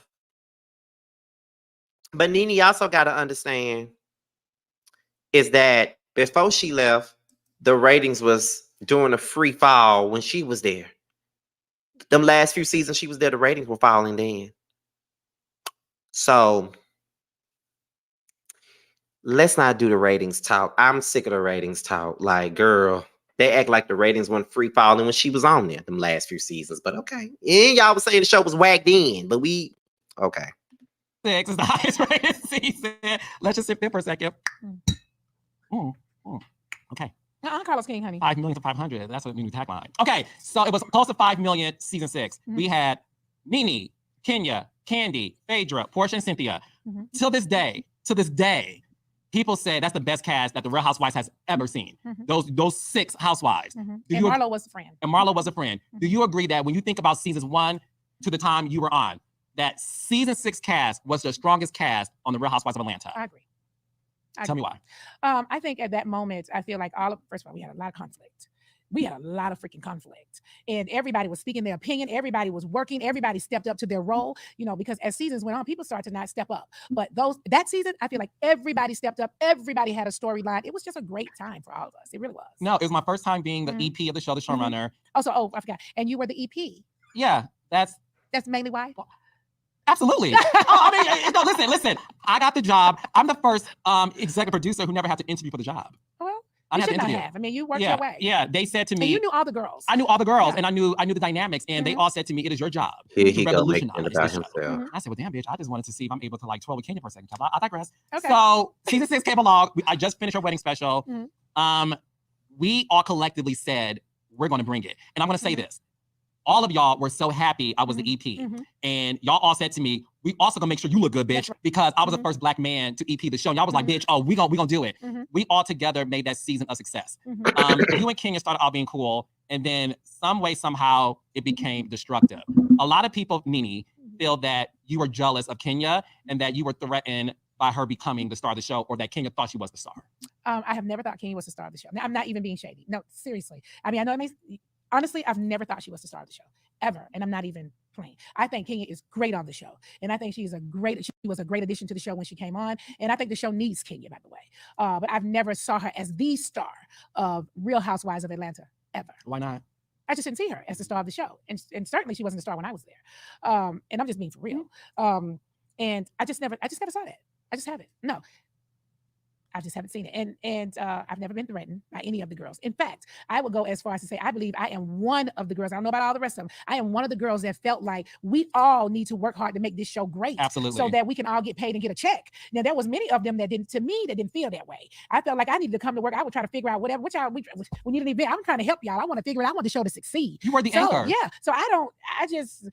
but Nene also got to understand is that before she left, the ratings was doing a free fall when she was there. Them last few seasons she was there, the ratings were falling then. So let's not do the ratings talk. I'm sick of the ratings talk. Like, girl, they act like the ratings weren't free falling when she was on there, them last few seasons. But okay. And y'all was saying the show was whacked in, but we okay. 6 is the highest rated season. Let's just sit there for a second. Okay. Carlos King, honey. 5 million to 500. That's a new tagline. Okay, so it was close to 5 million season 6. Mhm. We had Nene, Kenya, Candy, Phaedra, Portia, and Cynthia. Mhm. To this day, people say that's the best cast that the Real Housewives has ever seen. Mhm. Those 6 housewives. Mhm. Do And you- Marlo was a friend. And Marlo was a friend. Do Mhm. you agree that when you think about seasons 1 to the time you were on, that season 6 cast was the strongest cast on the Real Housewives of Atlanta? I agree. Tell me why. I think at that moment, I feel like first of all, we had a lot of conflict. We had a lot of freaking conflict, and everybody was speaking their opinion. Everybody was working. Everybody stepped up to their role, because as seasons went on, people started to not step up. But that season, I feel like everybody stepped up. Everybody had a storyline. It was just a great time for all of us. It really was. No, it was my first time being the EP of the show, the showrunner. Oh, I forgot. And you were the EP. Yeah, that's mainly why. absolutely. I mean, no, listen. I got the job. I'm the first executive producer who never had to interview for the job. Well, I you had to should not interview. have. I mean, you worked your way. Yeah, they said to me. And you knew all the girls. I knew all the girls, Yeah. and I knew the dynamics, and they all said to me, "It is your job Here to he go making revolutionize it about this show." himself. I said, "Well, damn, bitch, I just wanted to see if I'm able to like twirl with Kenya for a second." I digress. Okay. So season 6 came along. I just finished our wedding special. Mhm. We all collectively said we're going to bring it, and I'm going to say this. All of y'all were so happy I was the EP. Mhm. And y'all all said to me, we also gonna make sure you look good, bitch, That's right. because I was the Mhm. first Black man to EP the show. And y'all was like, Mhm. bitch, oh, we gonna do it. Mhm. We all together made that season a success. Mhm. You and Kenya started out being cool, and then some way, somehow, it became destructive. A lot of people, Nene, feel that you were jealous of Kenya and that you were threatened by her becoming the star of the show, or that Kenya thought she was the star. I have never thought Kenya was the star of the show. Now, I'm not even being shady. No, seriously. I mean, I know it makes. Honestly, I've never thought she was the star of the show ever, and I'm not even playing. I think Kenya is great on the show, and I think she was a great addition to the show when she came on, and I think the show needs Kenya, by the way. But I've never saw her as the star of Real Housewives of Atlanta ever. Why not? I just didn't see her as the star of the show, and certainly she wasn't the star when I was there. And I'm just being for real. And I just never saw that. I just haven't. No. I just haven't seen it. And I've never been threatened by any of the girls. In fact, I would go as far as to say, I believe I am one of the girls. I don't know about all the rest of them. I am one of the girls that felt like we all need to work hard to make this show great. Absolutely. So that we can all get paid and get a check. Now, there was many of them that didn't feel that way. I felt like I needed to come to work. I would try to figure out whatever, we need an event. I'm trying to help y'all. I want to figure it out. I want the show to succeed. You were the anchor. Yeah. So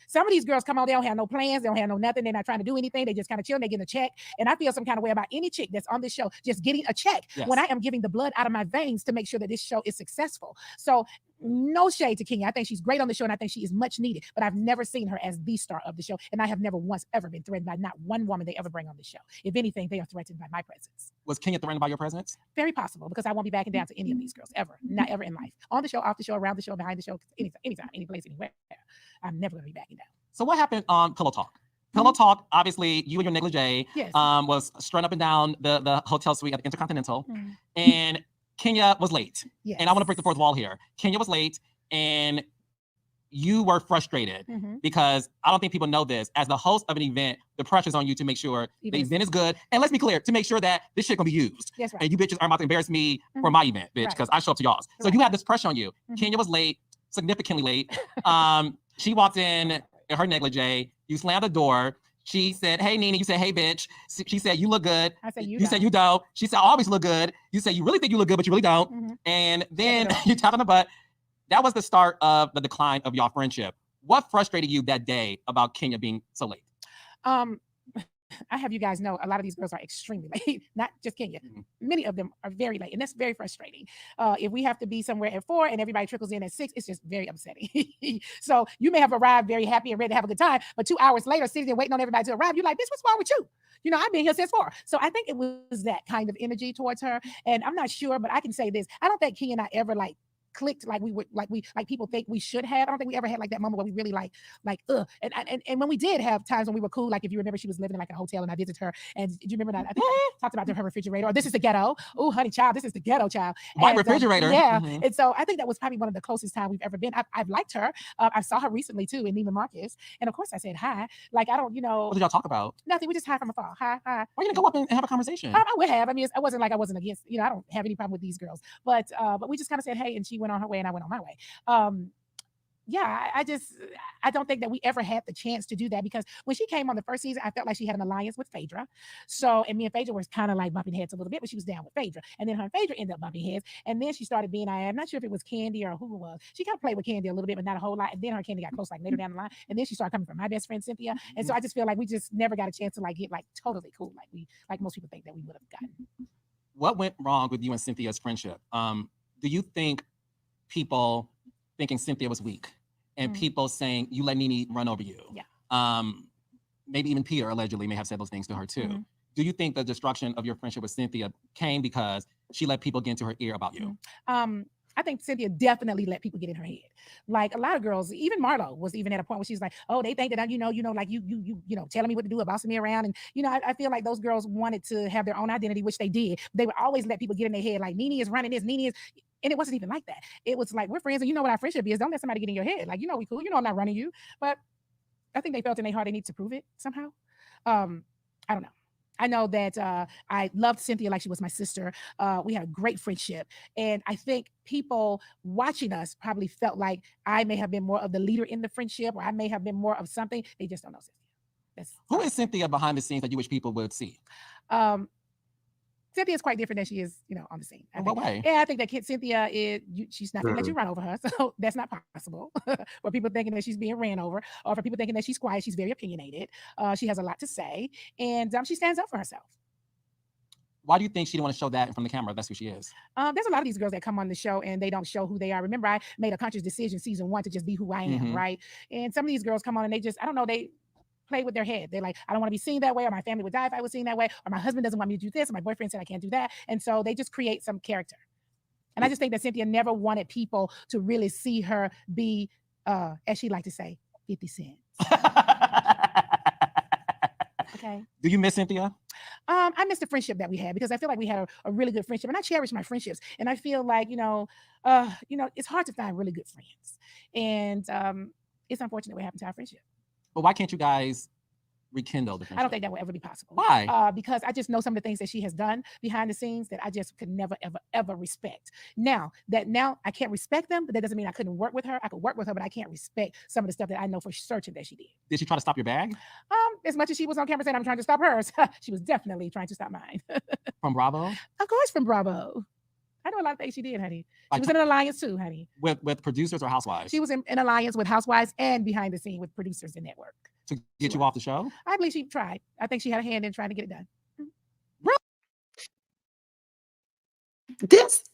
some of these girls come on, they don't have no plans. They don't have no nothing. They're not trying to do anything. They just kind of chill. They get a check. And I feel some kind of way about any chick that's on this show just getting a check. Yes. When I am giving the blood out of my veins to make sure that this show is successful. So no shade to Kenya. I think she's great on the show and I think she is much needed, but I've never seen her as the star of the show. And I have never once ever been threatened by not one woman they ever bring on the show. If anything, they are threatened by my presence. Was Kenya threatened by your presence? Very possible, because I won't be backing down to any of these girls ever. Not ever in life. On the show, off the show, around the show, behind the show, anytime, any place, anywhere. I'm never going to be backing down. So what happened on Pillow Talk? Pillow Talk, obviously, you and your negligee Yes. was strung up and down the hotel suite at the Intercontinental, and Kenya was late. Yes. And I want to break the fourth wall here. Kenya was late, and you were frustrated because I don't think people know this. As the host of an event, the pressure's on you to make sure the event is good. And let's be clear, to make sure that this shit gonna be used. That's right. And you bitches are about to embarrass me for my event, bitch, because I show up to y'all's. So you have this pressure on you. Kenya was late, significantly late. She walked in her negligee. You slammed the door. She said, "Hey, Nene." You said, "Hey, bitch." She said, "You look good." I said, You said, "You don't." She said, "I always look good." You said, "You really think you look good, but you really don't." And then you tapped on the butt. That was the start of the decline of your friendship. What frustrated you that day about Kenya being so late? I have you guys know a lot of these girls are extremely late, not just Kenya. Many of them are very late, and that's very frustrating. If we have to be somewhere at 4 and everybody trickles in at 6, it's just very upsetting. So you may have arrived very happy and ready to have a good time, but 2 hours later, sitting there waiting on everybody to arrive, you're like, bitch, what's wrong with you? I've been here since 4. So I think it was that kind of energy towards her. And I'm not sure, but I can say this. I don't think Kenya and I ever like clicked like we would like people think we should have. I don't think we ever had like that moment where we really and when we did have times when we were cool, like if you remember she was living in like a hotel and I visited her, and do you remember that? I think I talked about her refrigerator, or this is the ghetto. Oh, honey child, this is the ghetto child. White And, refrigerator. yeah. And so I think that was probably one of the closest time we've ever been. I've liked her. I saw her recently too in Neiman Marcus, and of course I said hi. Like I don't, What did y'all talk about? nothing. We just hi from afar. Hi. Why you gonna go up and have a conversation? I would have. I mean, I wasn't like I wasn't against. I don't have any problem with these girls, but we just kind of said hey, and she went on her way, and I went on my way. Yeah, I don't think that we ever had the chance to do that, because when she came on the first season, I felt like she had an alliance with Phaedra. So, and me and Phaedra was kind of like bumping heads a little bit, but she was down with Phaedra. And then her and Phaedra ended up bumping heads. And then she started being, I'm not sure if it was Candy or who it was. She kind of played with Candy a little bit, but not a whole lot. And then her and Candy got close like later down the line. And then she started coming from my best friend Cynthia. And so I just feel like we just never got a chance to like get like totally cool like most people think that we would have gotten. What went wrong with you and Cynthia's friendship? Do you think people thinking Cynthia was weak, and people saying you let Nene run over you? Yeah. Maybe even Peter allegedly may have said those things to her too. Do you think the destruction of your friendship with Cynthia came because she let people get into her ear about you? I think Cynthia definitely let people get in her head. Like a lot of girls, even Marlo was even at a point where she's like, "Oh, they think that like you telling me what to do, bossing me around." And I feel like those girls wanted to have their own identity, which they did. They would always let people get in their head, like Nene is running this, Nene is, and it wasn't even like that. It was like we're friends, and you know what our friendship is. Don't let somebody get in your head. Like we cool. I'm not running you, but I think they felt in their heart they need to prove it somehow. I don't know. I know that I loved Cynthia like she was my sister. We had a great friendship. And I think people watching us probably felt like I may have been more of the leader in the friendship, or I may have been more of something. They just don't know Cynthia. Who is Cynthia behind the scenes that you wish people would see? Cynthia is quite different than she is, on the scene. In what way? Yeah, I think that Cynthia she's not gonna let you run over her, so that's not possible. For people thinking that she's being ran over, or for people thinking that she's quiet, she's very opinionated. She has a lot to say, and she stands up for herself. Why do you think she didn't want to show that from the camera? That's who she is. There's a lot of these girls that come on the show and they don't show who they are. Remember, I made a conscious decision season 1 to just be who I am, right? And some of these girls come on and they just, I don't know, they play with their head. They're like, I don't want to be seen that way, or my family would die if I was seen that way, or my husband doesn't want me to do this, or my boyfriend said I can't do that. And so they just create some character. And I just think that Cynthia never wanted people to really see her be, as she liked to say, 50 cents. Okay. Do you miss Cynthia? I miss the friendship that we had, because I feel like we had a really good friendship, and I cherish my friendships. And I feel like, it's hard to find really good friends. And it's unfortunate what happened to our friendship. But why can't you guys rekindle the friendship? I don't think that will ever be possible. Why? Because I just know some of the things that she has done behind the scenes that I just could never, ever, ever respect. Now I can't respect them, but that doesn't mean I couldn't work with her. I could work with her, but I can't respect some of the stuff that I know for certain that she did. Did she try to stop your bag? As much as she was on camera saying I'm trying to stop hers, she was definitely trying to stop mine. From Bravo? Of course, from Bravo. I know a lot of things she did, honey. She was in an alliance too, honey. With producers or housewives? She was in an alliance with housewives and behind the scene with producers and network. To get you off the show? I believe she tried. I think she had a hand in trying to get it done. This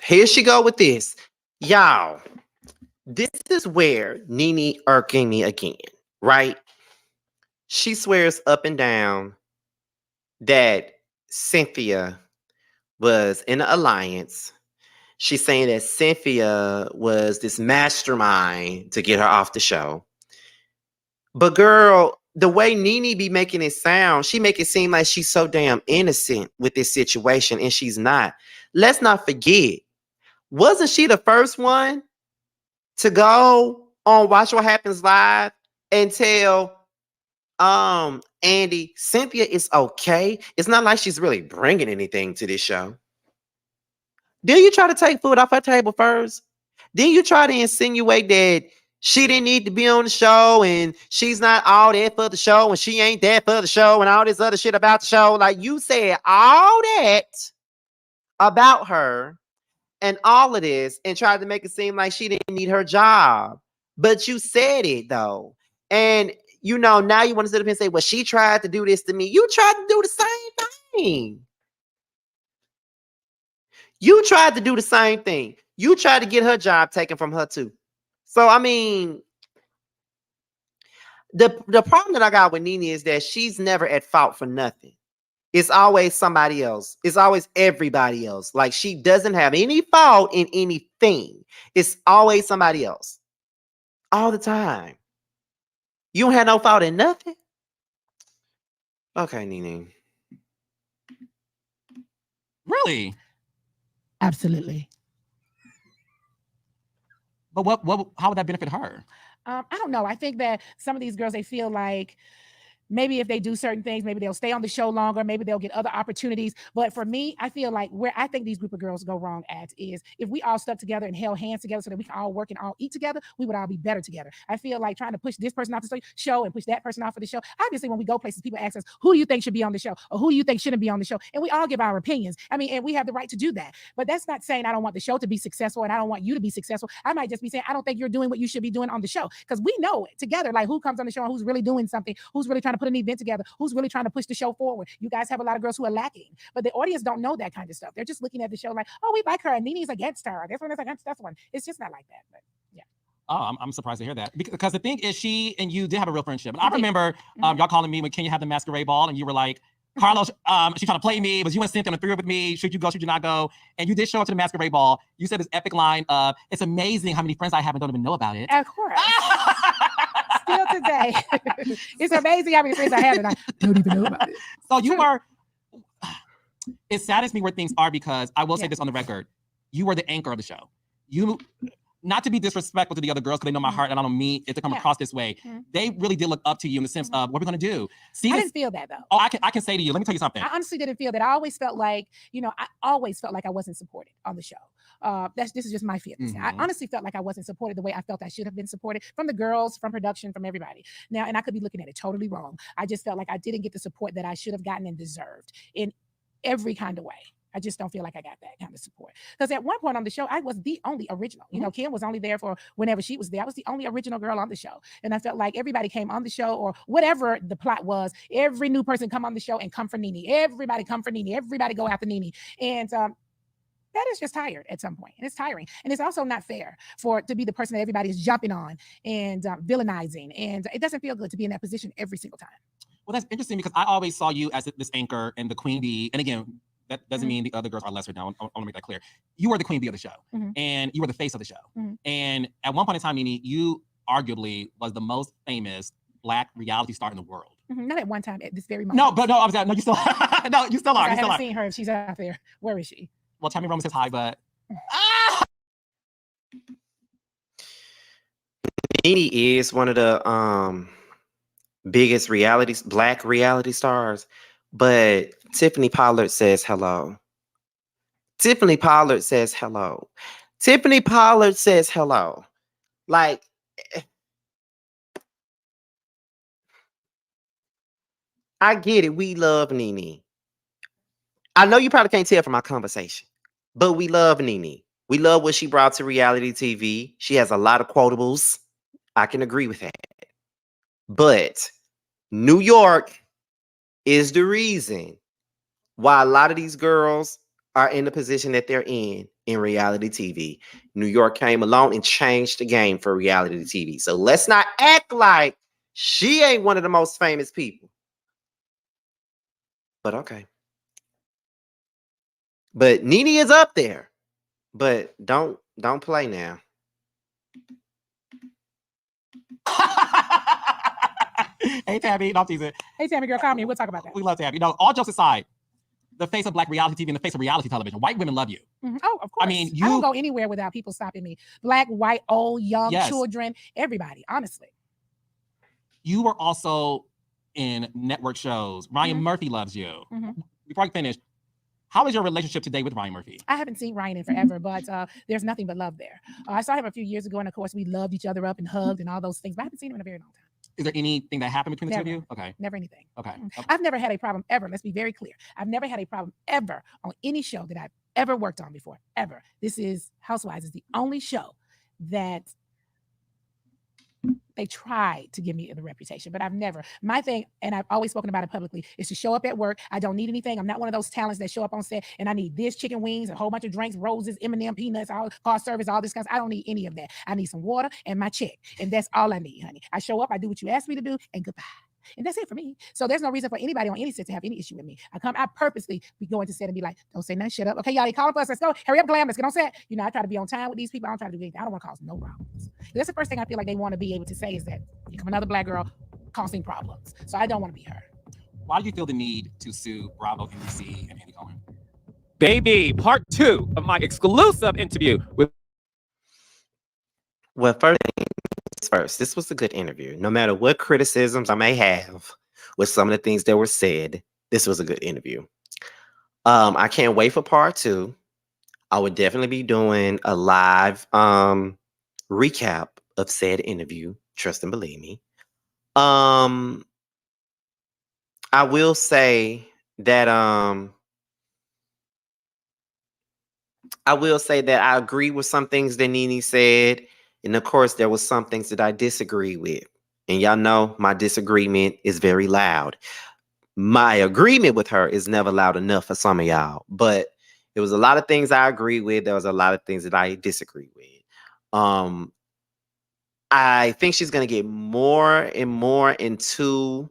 here she go with this. Y'all, this is where Nene irking me again, right? She swears up and down that Cynthia was in an alliance. She's saying that Cynthia was this mastermind to get her off the show. But girl, the way Nene be making it sound, she make it seem like she's so damn innocent with this situation, and she's not. Let's not forget, wasn't she the first one to go on Watch What Happens Live and tell Andy, Cynthia is okay? It's not like she's really bringing anything to this show. Did you try to take food off her table first? Then you try to insinuate that she didn't need to be on the show, and she's not all that for the show, and she ain't that for the show, and all this other shit about the show. Like, you said all that about her and all of this and tried to make it seem like she didn't need her job. But you said it though. And you know, now you want to sit up and say, well, she tried to do this to me. You tried to do the same thing. You tried to do the same thing. You tried to get her job taken from her too. So I mean, the problem that I got with Nene is that she's never at fault for nothing. It's always somebody else. It's always everybody else. Like she doesn't have any fault in anything. It's always somebody else. All the time. You don't have no fault in nothing? Okay, Nene. Really? Absolutely. But how would that benefit her? I don't know. I think that some of these girls, they feel like maybe if they do certain things, maybe they'll stay on the show longer, maybe they'll get other opportunities. But for me, I feel like where I think these group of girls go wrong at is if we all stuck together and held hands together so that we can all work and all eat together, we would all be better together. I feel like trying to push this person off the show and push that person off of the show. Obviously, when we go places, people ask us, who do you think should be on the show? Or who do you think shouldn't be on the show? And we all give our opinions. I mean, and we have the right to do that. But that's not saying I don't want the show to be successful and I don't want you to be successful. I might just be saying, I don't think you're doing what you should be doing on the show. Because we know together, like who comes on the show and who's really doing something, who's really trying to put an event together, who's really trying to push the show forward. You guys have a lot of girls who are lacking, but the audience don't know that kind of stuff. They're just looking at the show like, oh, we like her and Nene's against her. This one is against this one. It's just not like that. But yeah. Oh, I'm surprised to hear that because the thing is, she and you did have a real friendship. And I remember y'all calling me when Kenya had the masquerade ball, and you were like, Carlos, she's trying to play me. It was you and Cynthia on the 3 with me. Should you go? Should you not go? And you did show up to the masquerade ball. You said this epic line of, "It's amazing how many friends I have and don't even know about it." Of course. Still today, it's amazing how many friends I have and I don't even know about it. So you were. It saddens me where things are because I will say this on the record: you were the anchor of the show. You. Not to be disrespectful to the other girls because they know my heart and I don't mean it to come across this way. They really did look up to you in the sense of what we're going to do. See, I didn't feel that though. Oh, I can say to you, let me tell you something. I honestly didn't feel that. I always felt like, I always felt like I wasn't supported on the show. This is just my feelings. I honestly felt like I wasn't supported the way I felt I should have been supported from the girls, from production, from everybody. Now, and I could be looking at it totally wrong. I just felt like I didn't get the support that I should have gotten and deserved in every kind of way. I just don't feel like I got that kind of support. Because at one point on the show, I was the only original. Kim was only there for whenever she was there. I was the only original girl on the show. And I felt like everybody came on the show or whatever the plot was. Every new person come on the show and come for Nene. Everybody come for Nene. Everybody go after Nene. And that is just tired at some point. And it's tiring. And it's also not fair to be the person that everybody is jumping on and villainizing. And it doesn't feel good to be in that position every single time. Well, that's interesting because I always saw you as this anchor and the queen bee. And again, that doesn't mean the other girls are lesser now. I want to make that clear. You were the queen bee of the show, and you were the face of the show. And at one point in time, Nene, you arguably was the most famous Black reality star in the world. Not at one time, at this very moment. No, I was no, you still, no, you still are. I haven't seen her. If she's out there, where is she? Well, Tammy Roman says hi, but Nene is one of the biggest Black reality stars. But Tiffany Pollard says hello. Tiffany Pollard says hello. Tiffany Pollard says hello. Like, I get it. We love Nene. I know you probably can't tell from our conversation, but we love Nene. We love what she brought to reality TV. She has a lot of quotables. I can agree with that. But New York is the reason why a lot of these girls are in the position that they're in reality TV. New York came along and changed the game for reality TV. So let's not act like she ain't one of the most famous people. But okay. But Nene is up there. But don't play now. Hey, Tabby, don't tease it. Hey, Tammy, girl, call me. We'll talk about that. We love Tabby. All jokes aside, the face of Black reality TV and the face of reality television. White women love you. Oh, of course. I mean, I don't go anywhere without people stopping me. Black, white, old, young, children, everybody, honestly. You were also in network shows. Ryan Murphy loves you. Before I finish, how is your relationship today with Ryan Murphy? I haven't seen Ryan in forever, but there's nothing but love there. I saw him a few years ago, and of course, we loved each other up and hugged and all those things, but I haven't seen him in a very long time. Is there anything that happened between the two of you? Okay. Never anything. Okay. I've never had a problem ever. Let's be very clear. I've never had a problem ever on any show that I've ever worked on before, ever. This is Housewives is the only show that They tried to give me the reputation, but I've never. My thing, and I've always spoken about it publicly, is to show up at work. I don't need anything. I'm not one of those talents that show up on set and I need this chicken wings, a whole bunch of drinks, roses, M&M, peanuts, all car service, all this kind of. I don't need any of that. I need some water and my check, and that's all I need, honey. I show up, I do what you asked me to do, and goodbye. And that's it for me. So there's no reason for anybody on any set to have any issue with me. I purposely be going to set and be like, don't say nothing, shut up. Okay, y'all, they calling for us. Let's go. Hurry up, glam. Let's get on set. You know, I try to be on time with these people. I don't try to do anything. I don't want to cause no problems. That's the first thing I feel like they want to be able to say is that you come another black girl causing problems. So I don't want to be her. Why do you feel the need to sue Bravo, NBC, and Andy Cohen? Baby, part 2 of my exclusive interview with. Well, first things first, this was a good interview. No matter what criticisms I may have with some of the things that were said, this was a good interview. I can't wait for part 2. I would definitely be doing a live recap of said interview. Trust and believe me. I will say that I agree with some things that Nene said. And of course, there was some things that I disagree with. And y'all know my disagreement is very loud. My agreement with her is never loud enough for some of y'all. But there was a lot of things I agree with. There was a lot of things that I disagree with. I think she's going to get more and more into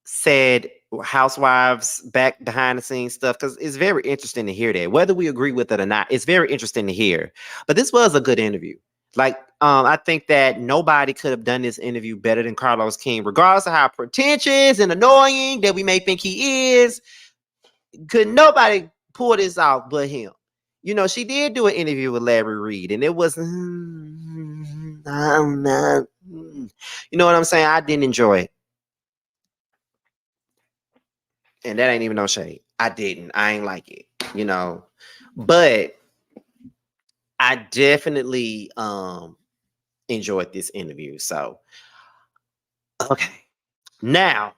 said housewives back behind the scenes stuff, because it's very interesting to hear that. Whether we agree with it or not, it's very interesting to hear. But this was a good interview. Like, I think that nobody could have done this interview better than Carlos King, regardless of how pretentious and annoying that we may think he is. Could nobody pull this off but him? You know, she did do an interview with Larry Reed, and it was, I don't know. You know what I'm saying? I didn't enjoy it. And that ain't even no shade. I didn't. I ain't like it, you know. But I definitely enjoyed this interview. So, okay. Now,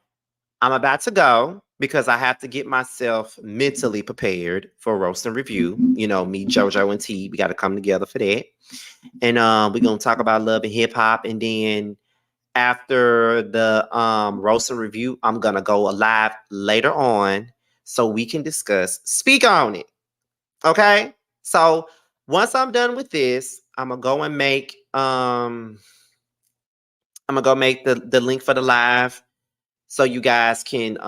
I'm about to go because I have to get myself mentally prepared for roast and review. You know, me, JoJo, and T, we got to come together for that. And we're going to talk about love and hip hop. And then after the roast and review, I'm going to go live later on so we can discuss, speak on it. Okay? So once I'm done with this, I'm going to go and make the link for the live so you guys can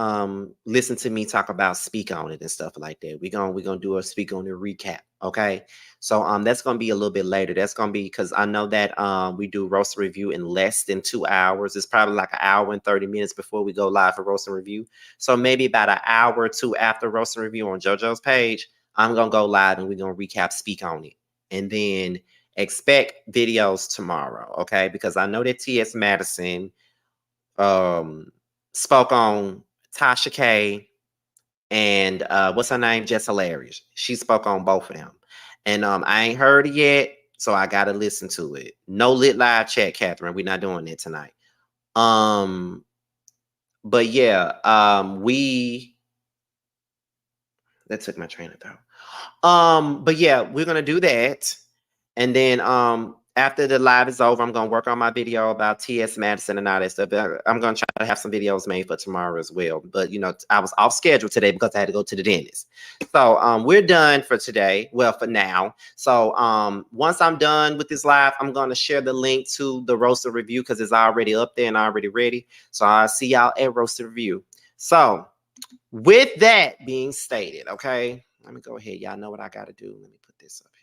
listen to me talk about speak on it and stuff like that. We're gonna do a speak on it recap. Okay. So that's gonna be a little bit later. That's gonna be because I know that we do roast and review in less than 2 hours. It's probably like an hour and 30 minutes before we go live for roast and review. So maybe about an hour or two after roast and review on JoJo's page, I'm gonna go live and we're gonna recap speak on it. And then expect videos tomorrow. Okay, because I know that T.S. Madison spoke on Tasha K and what's her name? Just Hilarious. She spoke on both of them. And I ain't heard it yet, so I gotta listen to it. No lit live chat, Catherine. We're not doing it tonight. But yeah, that took my train of thought. But yeah, we're gonna do that. And then after the live is over, I'm gonna work on my video about T.S. Madison and all that stuff. I'm gonna try to have some videos made for tomorrow as well. But you know, I was off schedule today because I had to go to the dentist. So we're done for today. Well, for now. So once I'm done with this live, I'm gonna share the link to the roaster review because it's already up there and already ready. So I'll see y'all at roaster review. So with that being stated, okay, let me go ahead. Y'all know what I gotta do. Let me put this up here.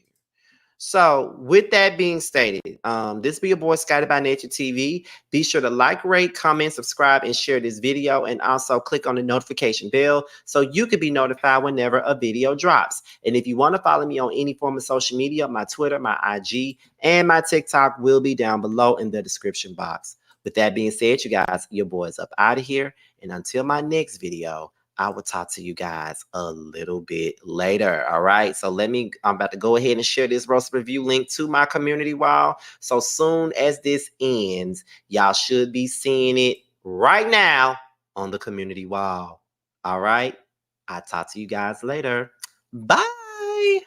So with that being stated, this be your boy Scotty by Nature TV. Be sure to like, rate, comment, subscribe, and share this video. And also click on the notification bell so you can be notified whenever a video drops. And if you want to follow me on any form of social media, my Twitter, my IG, and my TikTok will be down below in the description box. With that being said, you guys, your boy's up out of here. And until my next video, I will talk to you guys a little bit later. All right. So I'm about to go ahead and share this roast review link to my community wall. So soon as this ends, y'all should be seeing it right now on the community wall. All right. I'll talk to you guys later. Bye.